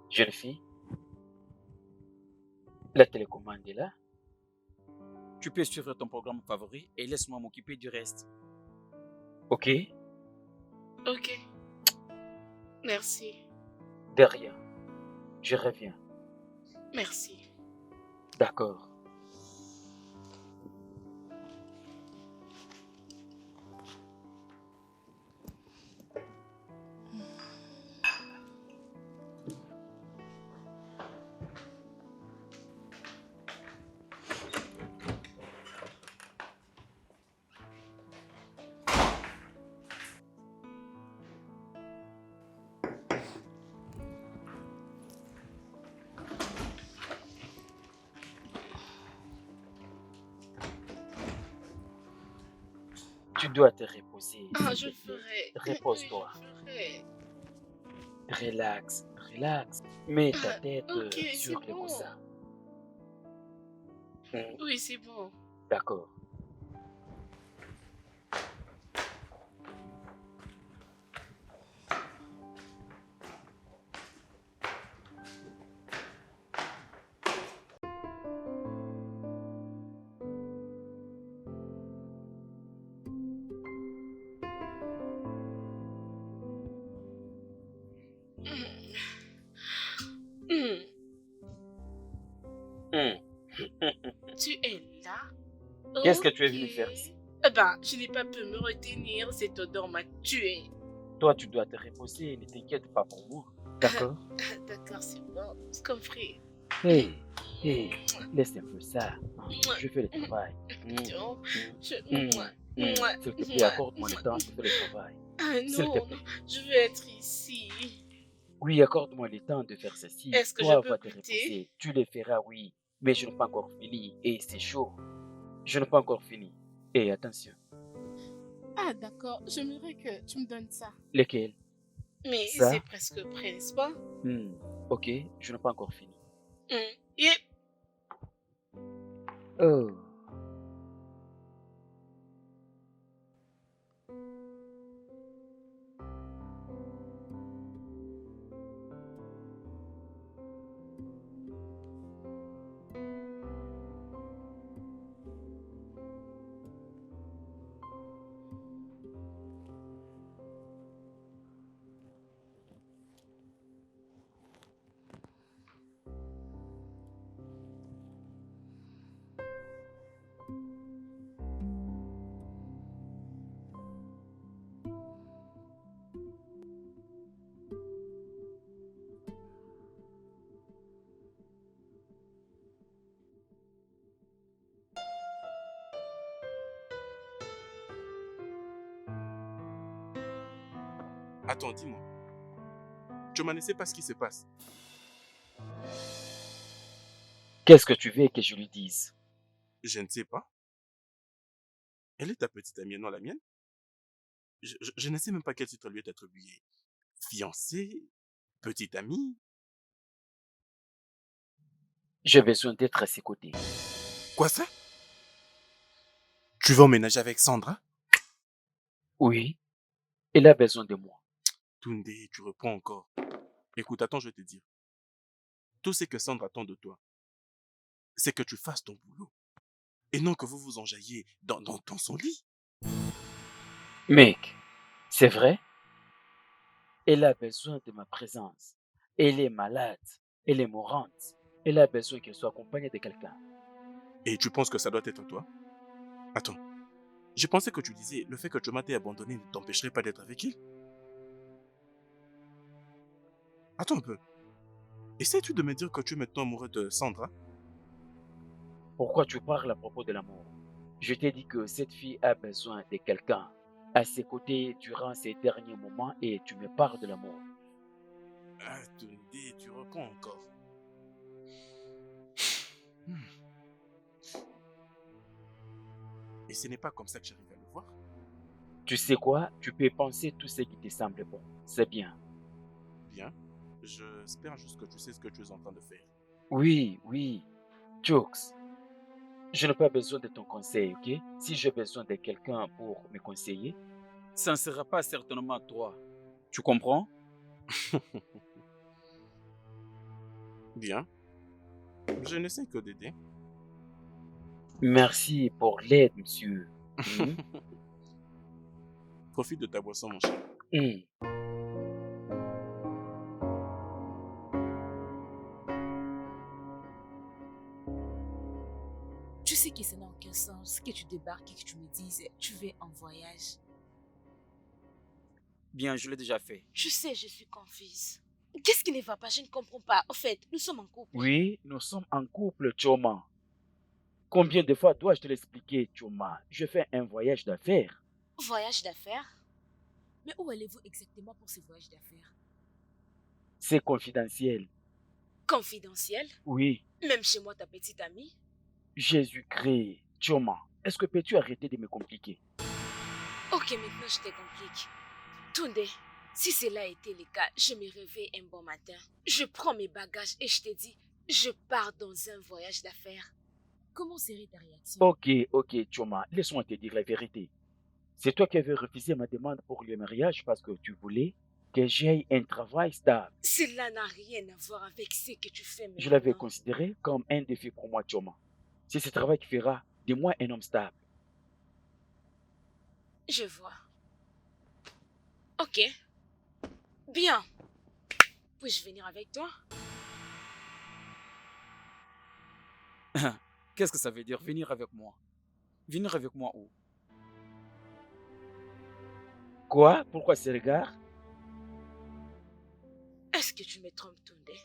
Jeune fille, la télécommande est là. Tu peux suivre ton programme favori et laisse-moi m'occuper du reste. Ok? Ok. Merci. De rien. Je reviens. Merci. D'accord. Tu dois te reposer. Ah, s'il je te plaît. ferai. Repose-toi. Oui, je ferai. Relax, relax. Mets ta tête Ok, sur c'est le bon. coussin. Oui, c'est bon. D'accord. Hmm, Hmm. Tu es là? Qu'est-ce que tu es venu Ok. faire ici? Eh ben, je n'ai pas pu me retenir. Cette odeur m'a tué. Toi, tu dois te reposer. Ne t'inquiète pas pour moi. D'accord? D'accord, c'est bon. C'est compris. Hé, laisse un peu ça. Je fais le travail. Non, je... S'il te plaît, accorde-moi le temps de faire le travail. Ah S'il te non, plaît. je veux être ici. Oui, accorde-moi le temps de faire ceci. Est-ce que je Toi, peux va te goûter? reposer. Tu le feras, oui. Mais je n'ai pas encore fini. Et c'est chaud. Je n'ai pas encore fini. Et attention. Ah d'accord, j'aimerais que tu me donnes ça. Lequel? Mais Ça? c'est presque prêt, n'est-ce pas? Ok, je n'ai pas encore fini. Yep. Oh. Attends, dis-moi. Tu ne sais pas ce qui se passe. Qu'est-ce que tu veux que je lui dise? Je ne sais pas. Elle est ta petite amie, non la mienne. Je ne sais même pas quel titre lui est attribué. Fiancée, petite amie. J'ai besoin d'être à ses côtés. Quoi ça? Tu vas emménager avec Sandra? Oui, elle a besoin de moi. Tunde, tu reprends encore. Écoute, attends, je vais te dire. Tout ce que Sandra attend de toi, c'est que tu fasses ton boulot. Et non que vous vous enjailliez dans son lit. Mec, c'est vrai? Elle a besoin de ma présence. Elle est malade. Elle est mourante. Elle a besoin qu'elle soit accompagnée de quelqu'un. Et tu penses que ça doit être toi? Attends. Je pensais que tu disais le fait que tu m'aies abandonné ne t'empêcherait pas d'être avec elle. Attends un peu. Essaies-tu de me dire que tu es maintenant amoureux de Sandra? Pourquoi tu parles à propos de l'amour? Je t'ai dit que cette fille a besoin de quelqu'un à ses côtés durant ces derniers moments et tu me parles de l'amour. Ah, Tunde, tu reprends encore. Et ce n'est pas comme ça que j'arrive à le voir. Tu sais quoi? Tu peux penser tout ce qui te semble bon. C'est bien. Bien, j'espère juste que tu sais ce que tu es en train de faire. Oui, oui. Jokes. Je n'ai pas besoin de ton conseil, ok? Si j'ai besoin de quelqu'un pour me conseiller, Ça ne sera pas certainement toi. Tu comprends? Bien, je ne sais que d'aider. merci pour l'aide, monsieur. Hmm? Profite de ta boisson, mon cher. Hmm. Tu sais que ça n'a aucun sens que tu débarques et que tu me dises tu vas en voyage. Bien, je l'ai déjà fait. Tu sais, je suis confuse. Qu'est-ce qui ne va pas? Je ne comprends pas. Au fait, nous sommes en couple. Oui, nous sommes en couple, Choma. Combien de fois dois-je te l'expliquer, Choma? Je fais un voyage d'affaires. Voyage d'affaires? Mais où allez-vous exactement pour ce voyage d'affaires? C'est confidentiel. Confidentiel? Oui, Même chez moi, ta petite amie? Jésus-Christ, Choma. Est-ce que peux-tu arrêter de me compliquer? Ok, maintenant je te complique. Tunde, si cela a été le cas, je me réveille un bon matin. Je prends mes bagages et je te dis, je pars dans un voyage d'affaires. Comment serait ta réaction? Ok, Choma, laisse-moi te dire la vérité. C'est toi qui avais refusé ma demande pour le mariage parce que tu voulais que j'aie un travail stable. Cela n'a rien à voir avec ce que tu fais maintenant. Je l'avais considéré comme un défi pour moi, Choma. C'est ce travail qui fera de moi un homme stable. Je vois. Ok. Bien. Puis-je venir avec toi? Qu'est-ce que ça veut dire venir avec moi? Venir avec moi où? Quoi? Pourquoi ce regard? Est-ce que tu me trompes, Tunde?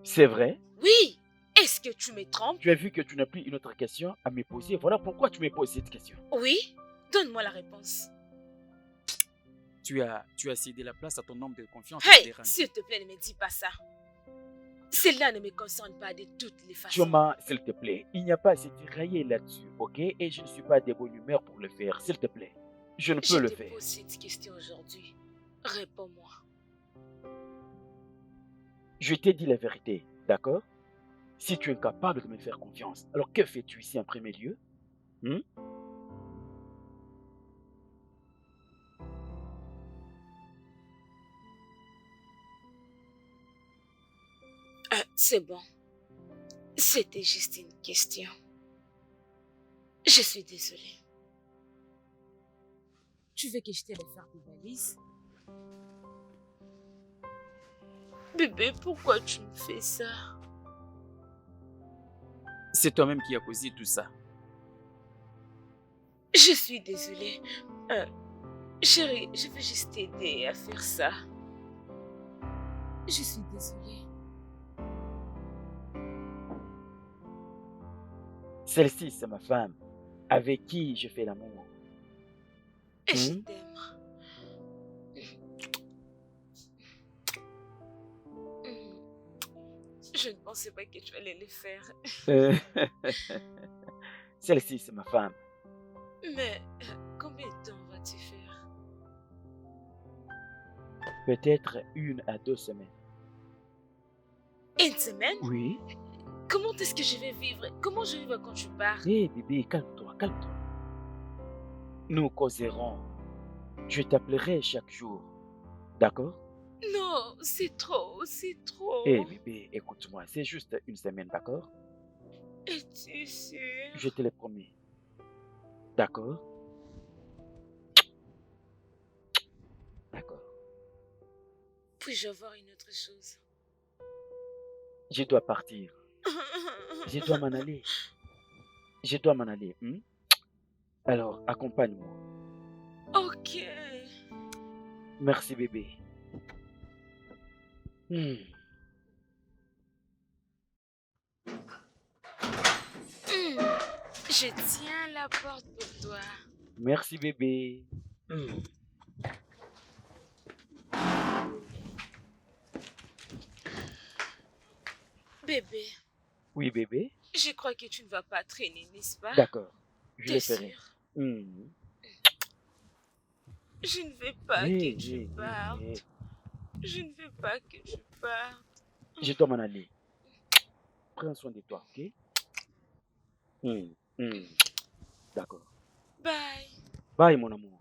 C'est vrai? Oui! Est-ce que tu me trompes? Tu as vu que tu n'as plus une autre question à me poser. Voilà pourquoi tu me poses cette question. Oui? Donne-moi la réponse. Tu as cédé la place à ton homme de confiance. Hey! S'il te plaît, ne me dis pas ça. Cela ne me concerne pas de toutes les façons. Choma, s'il te plaît, il n'y a pas à se tirailler là-dessus, ok? Et je ne suis pas de bonne humeur pour le faire, s'il te plaît. Je ne peux le Je te faire. pose cette question aujourd'hui. Réponds-moi. Je t'ai dit la vérité, d'accord? Si tu es incapable de me faire confiance, alors que fais-tu ici en premier lieu? Hmm? C'est bon. C'était juste une question. Je suis désolée. Tu veux que je t'aide à faire tes valises? Bébé, pourquoi tu me fais ça? C'est toi-même qui as causé tout ça. Je suis désolée. Chérie, je veux juste t'aider à faire ça. Je suis désolée. Celle-ci, c'est ma femme, avec qui je fais l'amour. Et je Hmm? t'aime. Je ne pensais pas que tu allais le faire. Celle-ci, c'est ma femme. Mais combien de temps vas-tu faire? Peut-être 1 à 2 semaines. Une semaine? Oui? Comment est-ce que je vais vivre? Comment je vivrai quand tu pars? Hé, bébé, calme-toi, calme-toi. Nous causerons. Je t'appellerai chaque jour. D'accord? Non, c'est trop, c'est trop. Hé, bébé, écoute-moi, c'est juste 1 semaine, d'accord? Es-tu sûr? Je te l'ai promis. D'accord? D'accord. Puis-je voir une autre chose? Je dois partir. Je dois m'en aller. Je dois m'en aller. Hmm? Alors, accompagne-moi. Ok. Merci, bébé. Hmm. Je tiens la porte pour toi. Merci, bébé. Hmm. Bébé, Oui, bébé. Je crois que tu ne vas pas traîner, n'est-ce pas? D'accord, je T'es le ferai. sûr? Mhm. Je ne veux pas Hé, que tu hé, hé, hé. partes. Je ne veux pas que tu partes. Je dois m'en aller. Prends soin de toi, ok? D'accord. Bye. Bye, mon amour.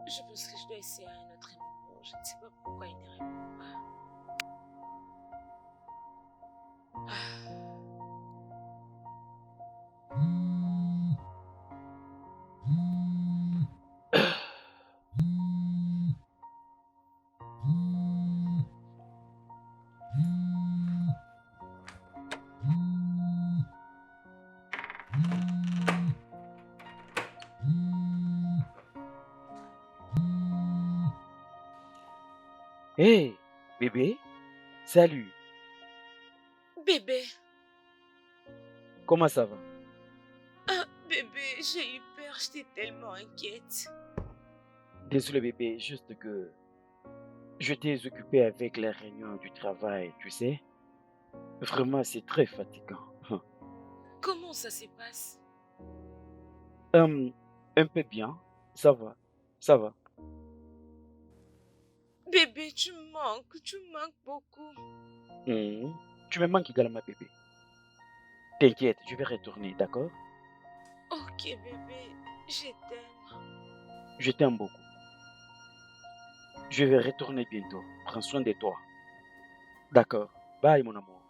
Je pense que je dois essayer à un autre moment. Je ne sais pas pourquoi il ne répond pas. Hé, bébé, salut, Bébé, comment ça va? bébé, j'ai eu peur, j'étais tellement inquiète. Désolé bébé, juste que j'étais occupé avec la réunion du travail, tu sais. Vraiment, c'est très fatigant. Comment ça se passe? Hum, un peu bien, ça va, ça va. Bébé, tu me manques beaucoup. Hum, Tu me manques également bébé. T'inquiète, je vais retourner, d'accord? Ok, bébé, je t'aime. Je t'aime beaucoup. Je vais retourner bientôt. Prends soin de toi. D'accord. Bye mon amour.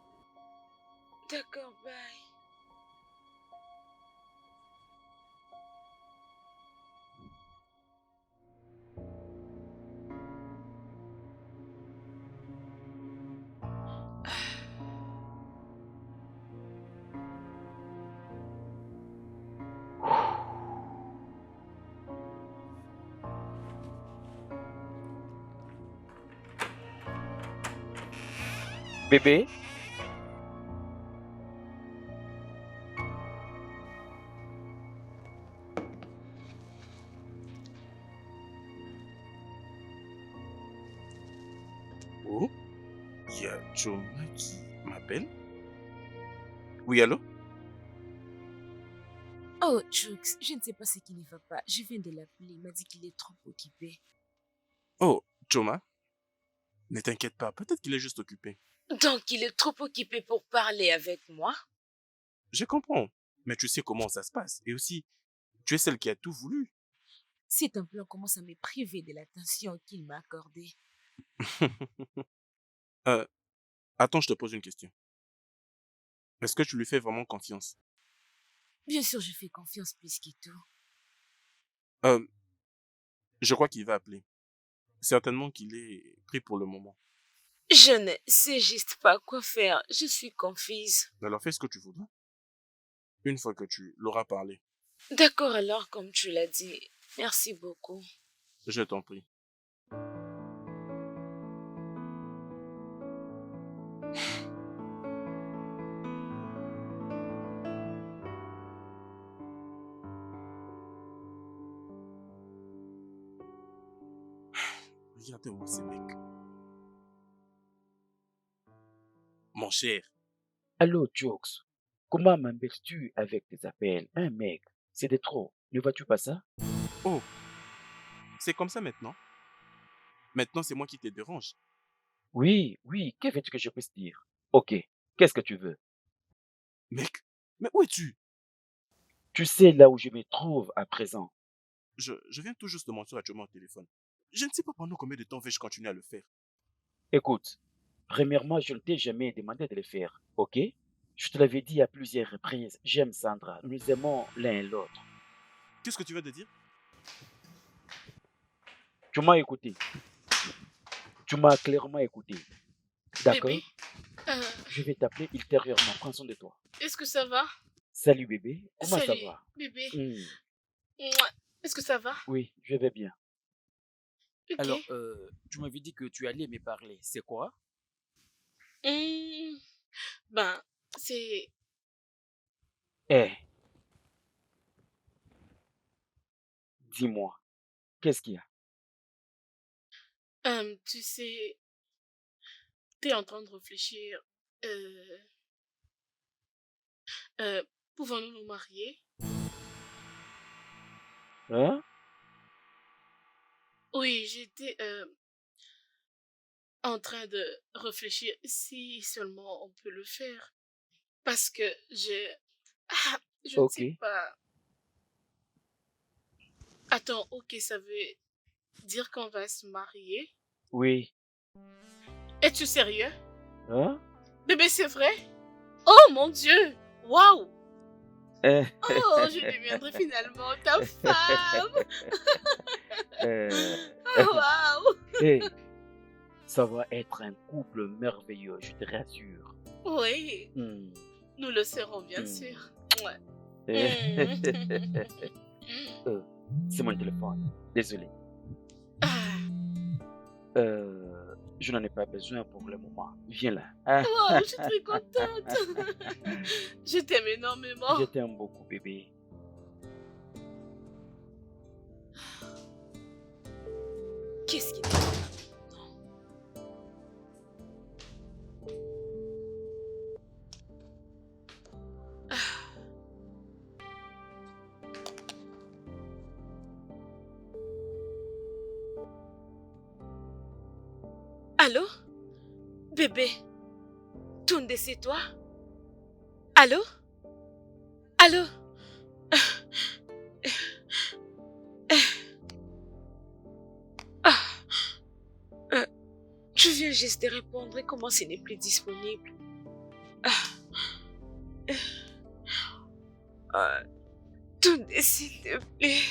D'accord, bye. Bébé, Oh, il y a Choma qui m'appelle. Oui, allô? Oh, Jux, je ne sais pas ce qui ne va pas. Je viens de l'appeler, il m'a dit qu'il est trop occupé. Oh, Choma, ne t'inquiète pas, peut-être qu'il est juste occupé. Donc, il est trop occupé pour parler avec moi? Je comprends, mais tu sais comment ça se passe. Et aussi, tu es celle qui a tout voulu. Si ton plan commence à me priver de l'attention qu'il m'a accordée. Euh, attends, je te pose une question. Est-ce que tu lui fais vraiment confiance? Bien sûr, je fais confiance plus que tout. Euh, je crois qu'il va appeler. Certainement qu'il est pris pour le moment. Je ne sais juste pas quoi faire. Je suis confuse. Alors fais ce que tu voudras. Une fois que tu l'auras parlé, D'accord alors, comme tu l'as dit. Merci beaucoup. je t'en prie. Regardez-moi ces mecs. Mon cher, allô Jokes. Comment m'embêtes-tu avec tes appels? Un mec, c'est de trop. Ne vois-tu pas ça? oh, c'est comme ça maintenant. Maintenant, c'est moi qui te dérange. Oui, oui, que veux-tu que je puisse dire? Ok, qu'est-ce que tu veux? Mec, mais où es-tu? Tu sais là où je me trouve à présent. Je viens tout juste de mentir à Choma au téléphone. Je ne sais pas pendant combien de temps vais-je continuer à le faire. Écoute, premièrement, je ne t'ai jamais demandé de le faire, ok? Je te l'avais dit à plusieurs reprises, j'aime Sandra, nous nous aimons l'un et l'autre. Qu'est-ce que tu veux te dire? Tu m'as écouté, tu m'as clairement écouté. D'accord? Bébé, euh, Je vais t'appeler ultérieurement, prends soin de toi. est-ce que ça va? Salut bébé, comment ça Salut, va? bébé. Hmm, Mouah. Est-ce que ça va? Oui, je vais bien. Ok. Alors, tu m'avais dit que tu allais me parler. C'est quoi? Hmm, Ben, c'est... Eh, dis-moi, qu'est-ce qu'il y a? Tu sais, t'es en train de réfléchir. Euh, euh, Pouvons-nous nous marier? Hein? Oui, j'étais en train de réfléchir si seulement on peut le faire. Parce que je ne Ok, sais pas. Attends, ok, ça veut dire qu'on va se marier? oui. Es-tu sérieux? Hein? Bébé, c'est vrai? Oh mon Dieu! Waouh! Euh, Oh, je deviendrai finalement ta femme! euh, Oh, waouh! hey, ça va être un couple merveilleux, je te rassure. Oui, Hmm, nous le serons bien hmm. sûr. Ouais. Euh, c'est mon téléphone, désolé. Ah, Euh, Je n'en ai pas besoin pour le moment. Viens là. Ah, Oh, je suis très contente. Je t'aime énormément. je t'aime beaucoup, bébé. Qu'est-ce qui t'arrive? Allô? Bébé? Tunde, c'est toi? Allô? Allô? Ah, tu viens juste de répondre et comment ce n'est plus disponible? Tunde, s'il te plaît.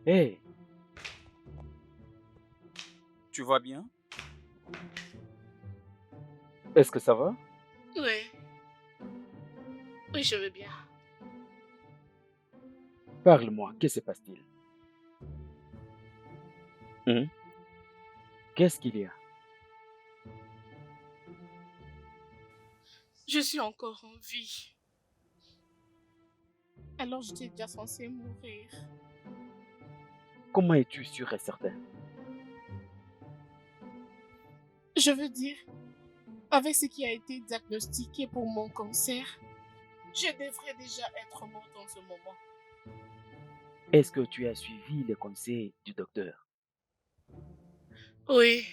Hé, Tu vas bien? est-ce que ça va? Oui. Oui, je vais bien. Parle-moi, que se passe-t-il? Hein? Qu'est-ce qu'il y a? Je suis encore en vie. Alors j'étais déjà censée mourir. Comment es-tu sûr et certain? Je veux dire, avec ce qui a été diagnostiqué pour mon cancer, je devrais déjà être morte en ce moment. Est-ce que tu as suivi les conseils du docteur? Oui.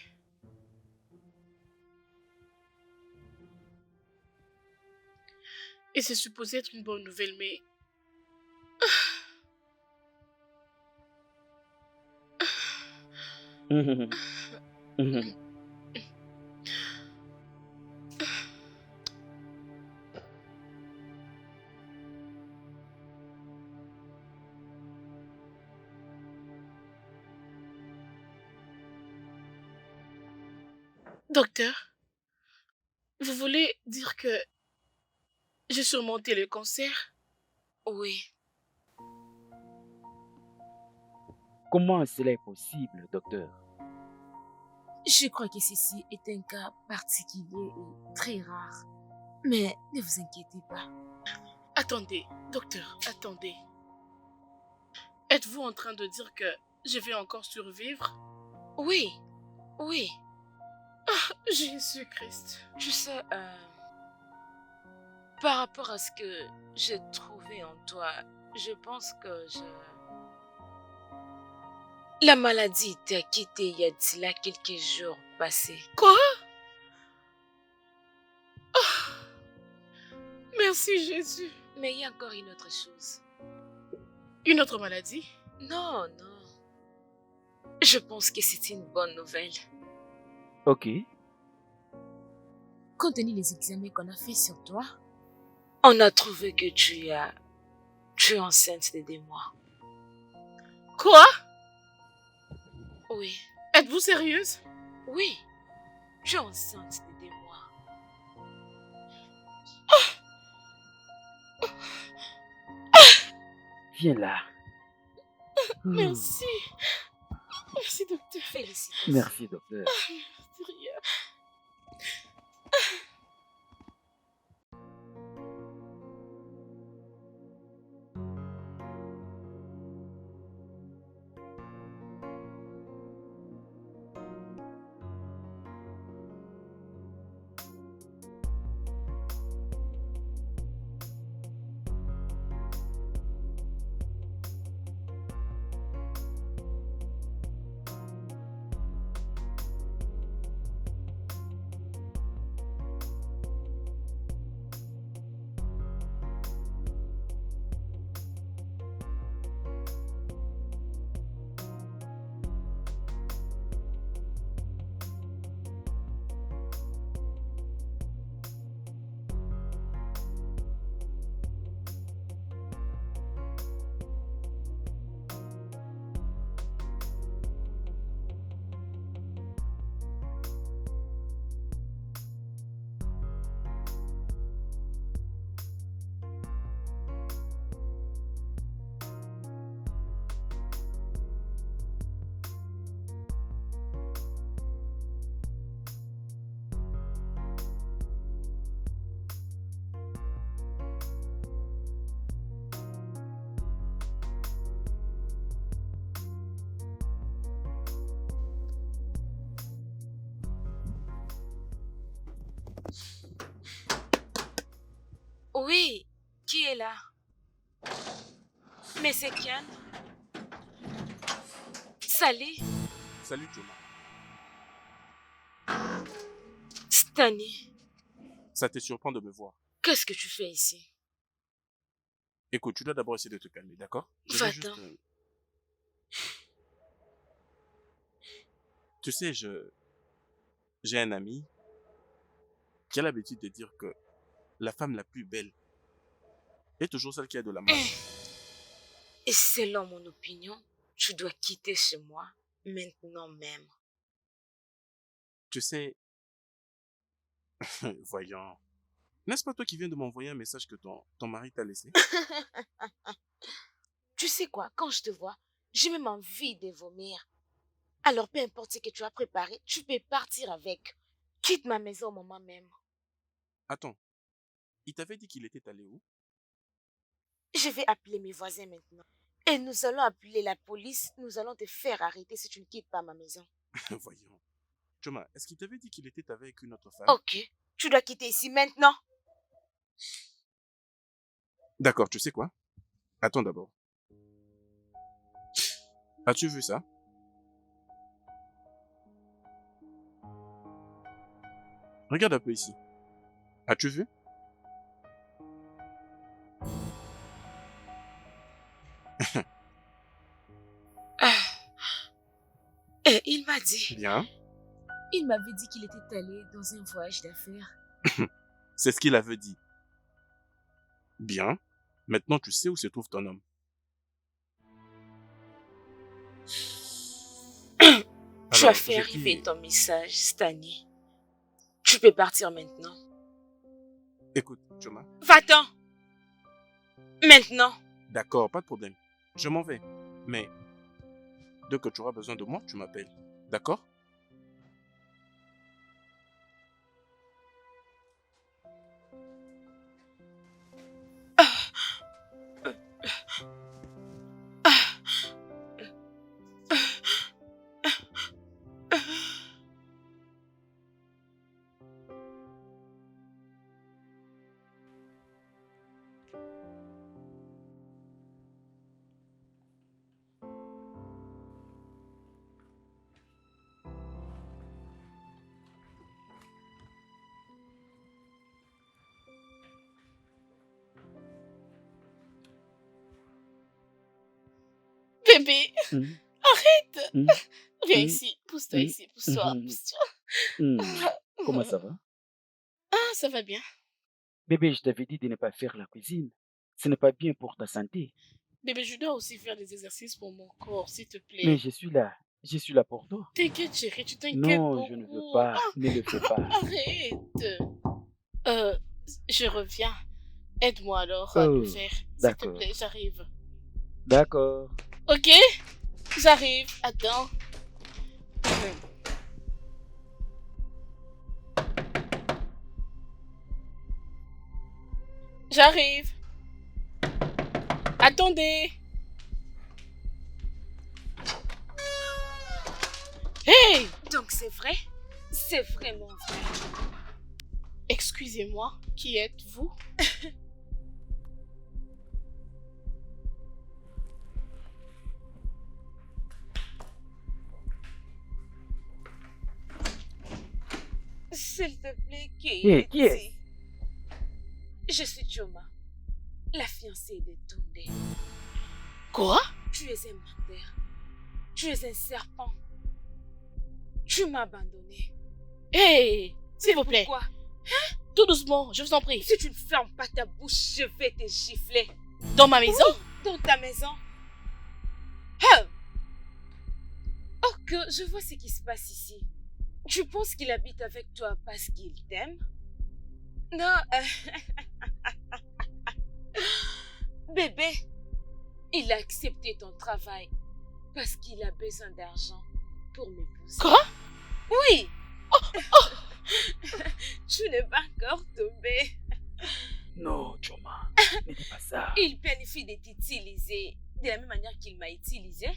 Et c'est supposé être une bonne nouvelle, mais docteur, vous voulez dire que j'ai surmonté le cancer? Oui. Comment cela est possible, docteur? Je crois que ceci est un cas particulier et très rare. Mais ne vous inquiétez pas. Attendez, docteur, attendez. Êtes-vous en train de dire que je vais encore survivre? Oui, oui. Jésus-Christ. Tu sais, par rapport à ce que j'ai trouvé en toi, je pense que la maladie t'a quitté il y a de cela quelques jours passés. Quoi? Merci Jésus. Mais il y a encore une autre chose. Une autre maladie? Non, non. Je pense que c'est une bonne nouvelle. Ok. Compte tenu des examens qu'on a fait sur toi, on a trouvé que tu es enceinte de 2 mois. Quoi? Oui, Êtes-vous sérieuse? oui. Tu es enceinte de 2 mois. Viens là. Merci. Merci docteur. Félicitations. Merci, docteur. C'est rien. Oui, qui est là? Mais c'est Kian. Salut, Salut, Choma. Stanley. Ça te surprend de me voir. Qu'est-ce que tu fais ici? Écoute, tu dois d'abord essayer de te calmer, d'accord? Je vais juste... Va-t'en. Tu sais, j'ai un ami qui a l'habitude de dire que la femme la plus belle est toujours celle qui a de la malle. Et selon mon opinion, tu dois quitter chez moi maintenant même. Tu sais, voyons, n'est-ce pas toi qui viens de m'envoyer un message que ton mari t'a laissé? Tu sais quoi, quand je te vois, j'ai même envie de vomir. Alors peu importe ce que tu as préparé, tu peux partir avec. Quitte ma maison au moment même. Attends, il t'avait dit qu'il était allé où? Je vais appeler mes voisins maintenant. Et nous allons appeler la police. Nous allons te faire arrêter si tu ne quittes pas ma maison. Voyons. Choma, est-ce qu'il t'avait dit qu'il était avec une autre femme? Ok, tu dois quitter ici maintenant. D'accord, tu sais quoi? Attends d'abord. As-tu vu ça? Regarde un peu ici. As-tu vu? Et il m'a dit. Bien. Il m'avait dit qu'il était allé dans un voyage d'affaires. C'est ce qu'il avait dit. Bien. Maintenant, tu sais où se trouve ton homme. Tu Alors, as fait je arriver dis- ton message, Stanley. Tu peux partir maintenant. Écoute, Choma. Va-t'en. Maintenant. D'accord, pas de problème. Je m'en vais. Mais, dès que tu auras besoin de moi, tu m'appelles. D'accord? Bébé, Mhm. arrête. Mhm. Viens Mhm. ici, pousse-toi Mhm. ici, pousse-toi, Mhm. pousse-toi. Hmm, Comment ça va? Ah, ça va bien. Bébé, je t'avais dit de ne pas faire la cuisine. Ce n'est pas bien pour ta santé. Bébé, je dois aussi faire des exercices pour mon corps, s'il te Mais plaît. je suis là. Je suis là pour toi. T'inquiète, chérie, tu t'inquiètes Non, beaucoup. je ne veux pas. Ne le fais pas. Arrête. Euh, je reviens. Aide-moi alors à le Oh, faire. S'il te d'accord. plaît, j'arrive. D'accord. Ok? J'arrive. Attends. J'arrive. Attendez. Hey! Donc c'est vrai? C'est vraiment vrai. Excusez-moi, qui êtes-vous? S'il te plaît, Qui est? Je suis Choma, la fiancée de Tunde. Quoi? Tu es un menteur. Tu es un serpent. Tu m'as abandonné. Hey! S'il vous plaît. Pourquoi? Tout doucement, je vous en prie. Si tu ne fermes pas ta bouche, je vais te gifler. Dans ma maison? Dans ta maison. Oh, que je vois ce qui se passe ici. Tu penses qu'il habite avec toi parce qu'il t'aime? Non. Bébé, il a accepté ton travail parce qu'il a besoin d'argent pour m'épouser. Quoi? Oui. Tu n'es pas encore tombé. Non, Choma. Ne dis pas ça. Il planifie de t'utiliser de la même manière qu'il m'a utilisé.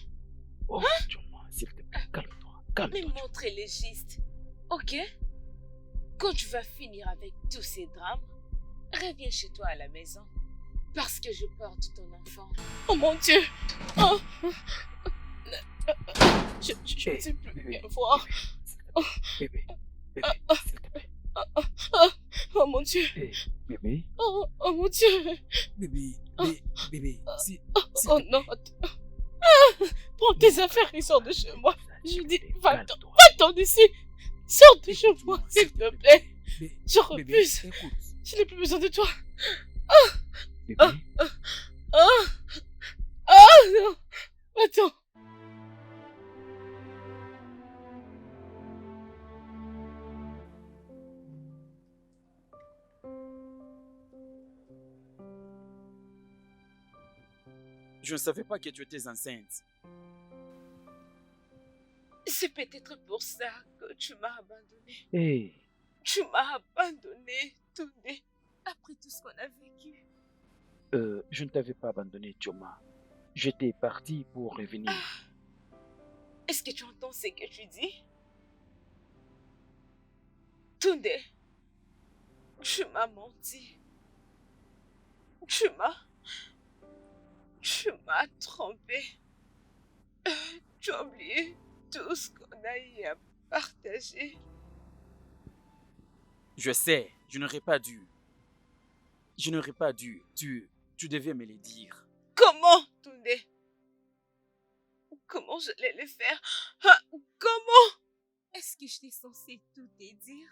Oh, Choma, s'il te plaît, calme-toi. Mais Calme-toi. montre les gestes. Ok? Quand tu vas finir avec tous ces drames, reviens chez toi à la maison. Parce que je porte ton enfant. Oh mon Dieu! Oh. Je ne Hey, sais plus bébé, bien voir. bébé, bébé, s'il te plaît. Oh mon Dieu! Hey, bébé, Oh mon Dieu! Bébé, bébé, s'il Oh te non! plaît. Prends tes affaires et sors de chez moi. Je dis, va-t'en calme-toi. d'ici. Sors de chez moi, Écoute-moi, s'il te plaît. Je Bébé, refuse. écoute. Je n'ai plus besoin de toi. Bébé, Ah! Ah non! Attends. Je ne savais pas que tu étais enceinte. C'est peut-être pour ça que tu m'as abandonné. hey, Tu m'as abandonné, Toundé. Après tout ce qu'on a vécu. je ne t'avais pas abandonné, Choma. J'étais parti pour revenir. Est-ce que tu entends ce que tu dis? Toundé, tu m'as menti. Tu m'as trompé. Tu as oublié tout ce qu'on a eu à partager. Je sais, je n'aurais pas dû. Je n'aurais pas dû. Tu devais me le dire. Comment, Toundé? Comment je allais le faire? Ah, comment? Est-ce que je t'ai censé tout te dire?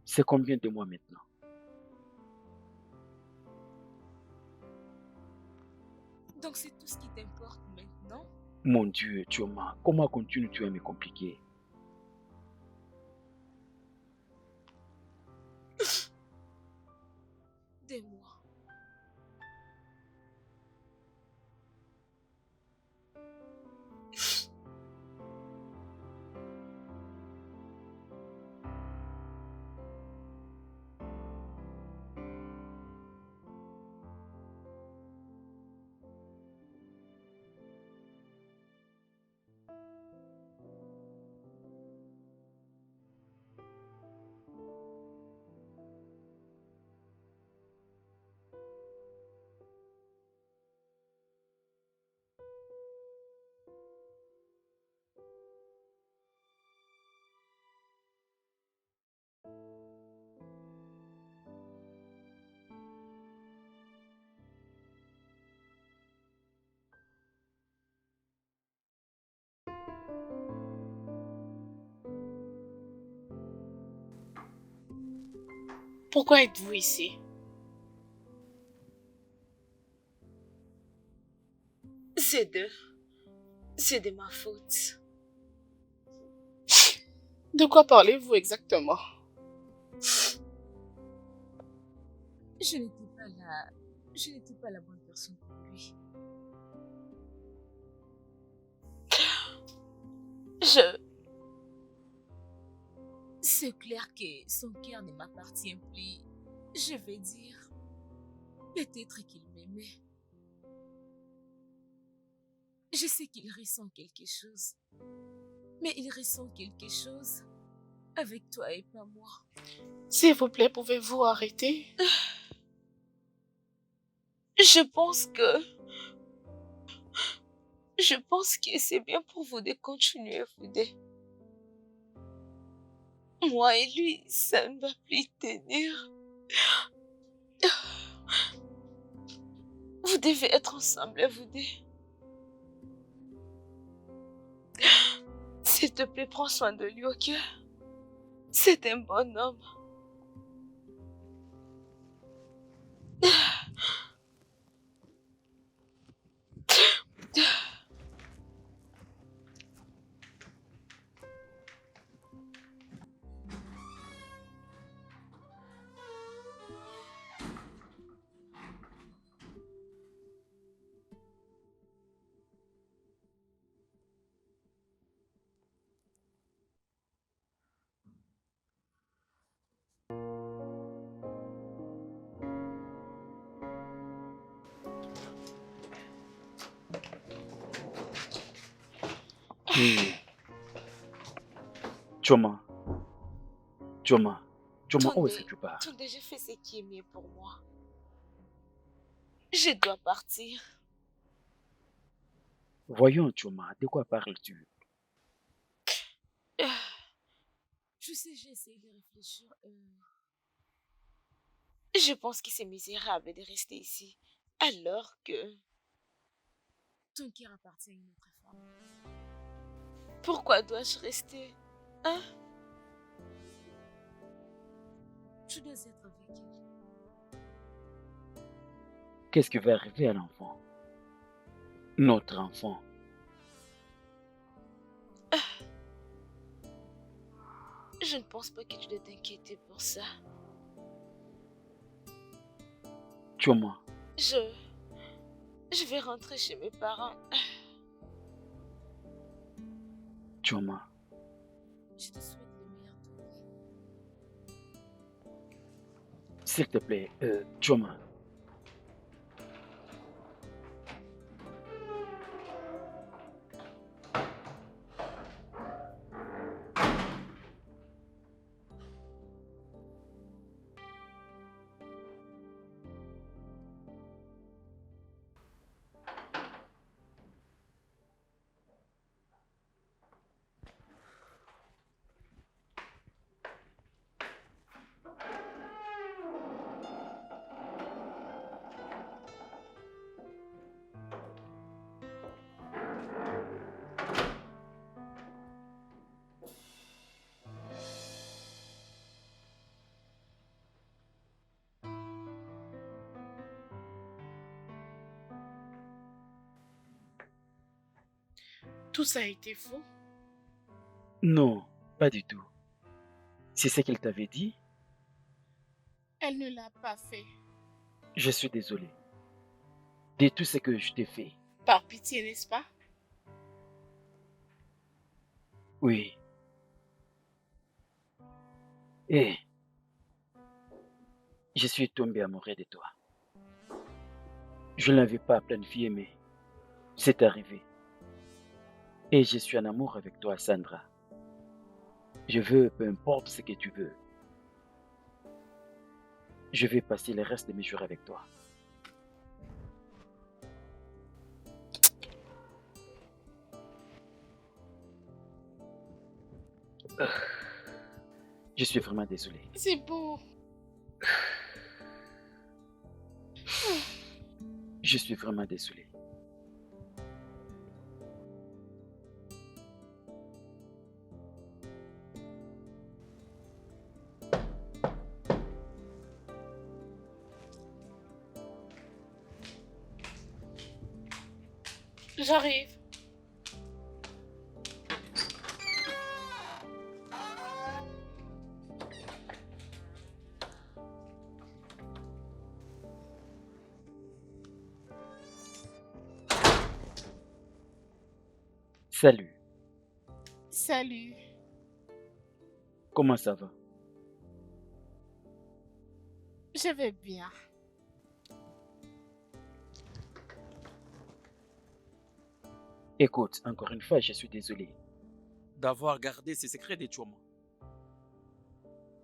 C'est combien de mois maintenant? Donc c'est tout ce qui t'importe maintenant? Mon Dieu, Choma, comment continues-tu à me compliquer? Des mois. Pourquoi êtes-vous ici? C'est de ma faute. De quoi parlez-vous exactement? Je n'étais pas la bonne personne pour lui. C'est clair que son cœur ne m'appartient plus. Je vais dire, peut-être qu'il m'aimait. Je sais qu'il ressent quelque chose. Mais il ressent quelque chose avec toi et pas moi. S'il vous plaît, pouvez-vous arrêter? Je pense que c'est bien pour vous de continuer, vous deux. Moi et lui, ça ne va plus tenir. Vous devez être ensemble, vous deux. S'il te plaît, prends soin de lui, ok? C'est un bon homme. Hé, Choma, Choma, Choma, où est-ce que Attendez, tu pars? attendez, j'ai fait ce qui est mieux pour moi. Je dois partir. Voyons, Choma, de quoi parles-tu? Euh, Je sais, j'ai essayé de réfléchir. Je pense que c'est misérable de rester ici, alors que ton cœur appartient à une autre femme. Pourquoi dois-je rester? Hein? Je dois être avec elle. Qu'est-ce qui va arriver à l'enfant? Notre enfant. Je ne pense pas que tu dois t'inquiéter pour ça. Choma, Je vais rentrer chez mes parents. Choma, Je te souhaite le meilleur de la vie. s'il te plaît, Choma. Tout ça a été faux. Non, pas du tout. C'est ce qu'il t'avait dit? Elle ne l'a pas fait. Je suis désolé de tout ce que je t'ai fait. Par pitié, n'est-ce pas? Oui. Et je suis tombé amoureux de toi. Je ne l'avais pas planifié, mais c'est arrivé. Et je suis en amour avec toi, Sandra. Je veux, peu importe ce que tu veux. Je vais passer le reste de mes jours avec toi. Je suis vraiment désolé. C'est beau. Je suis vraiment désolé. J'arrive. Salut, Salut. comment ça va? Je vais bien. Écoute, encore une fois, je suis désolé. D'avoir gardé ces secrets de Choma.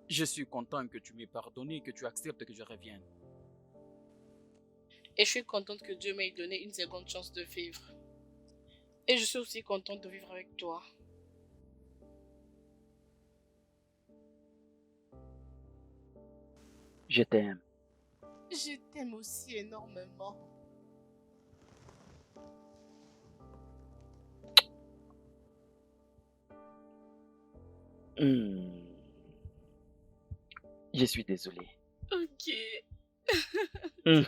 Je suis content que tu m'aies pardonné et que tu acceptes que je revienne. Et je suis contente que Dieu m'ait donné une seconde chance de vivre. Et je suis aussi contente de vivre avec toi. Je t'aime. Je t'aime aussi énormément. Hmm. Je suis désolé. Ok. Hmm.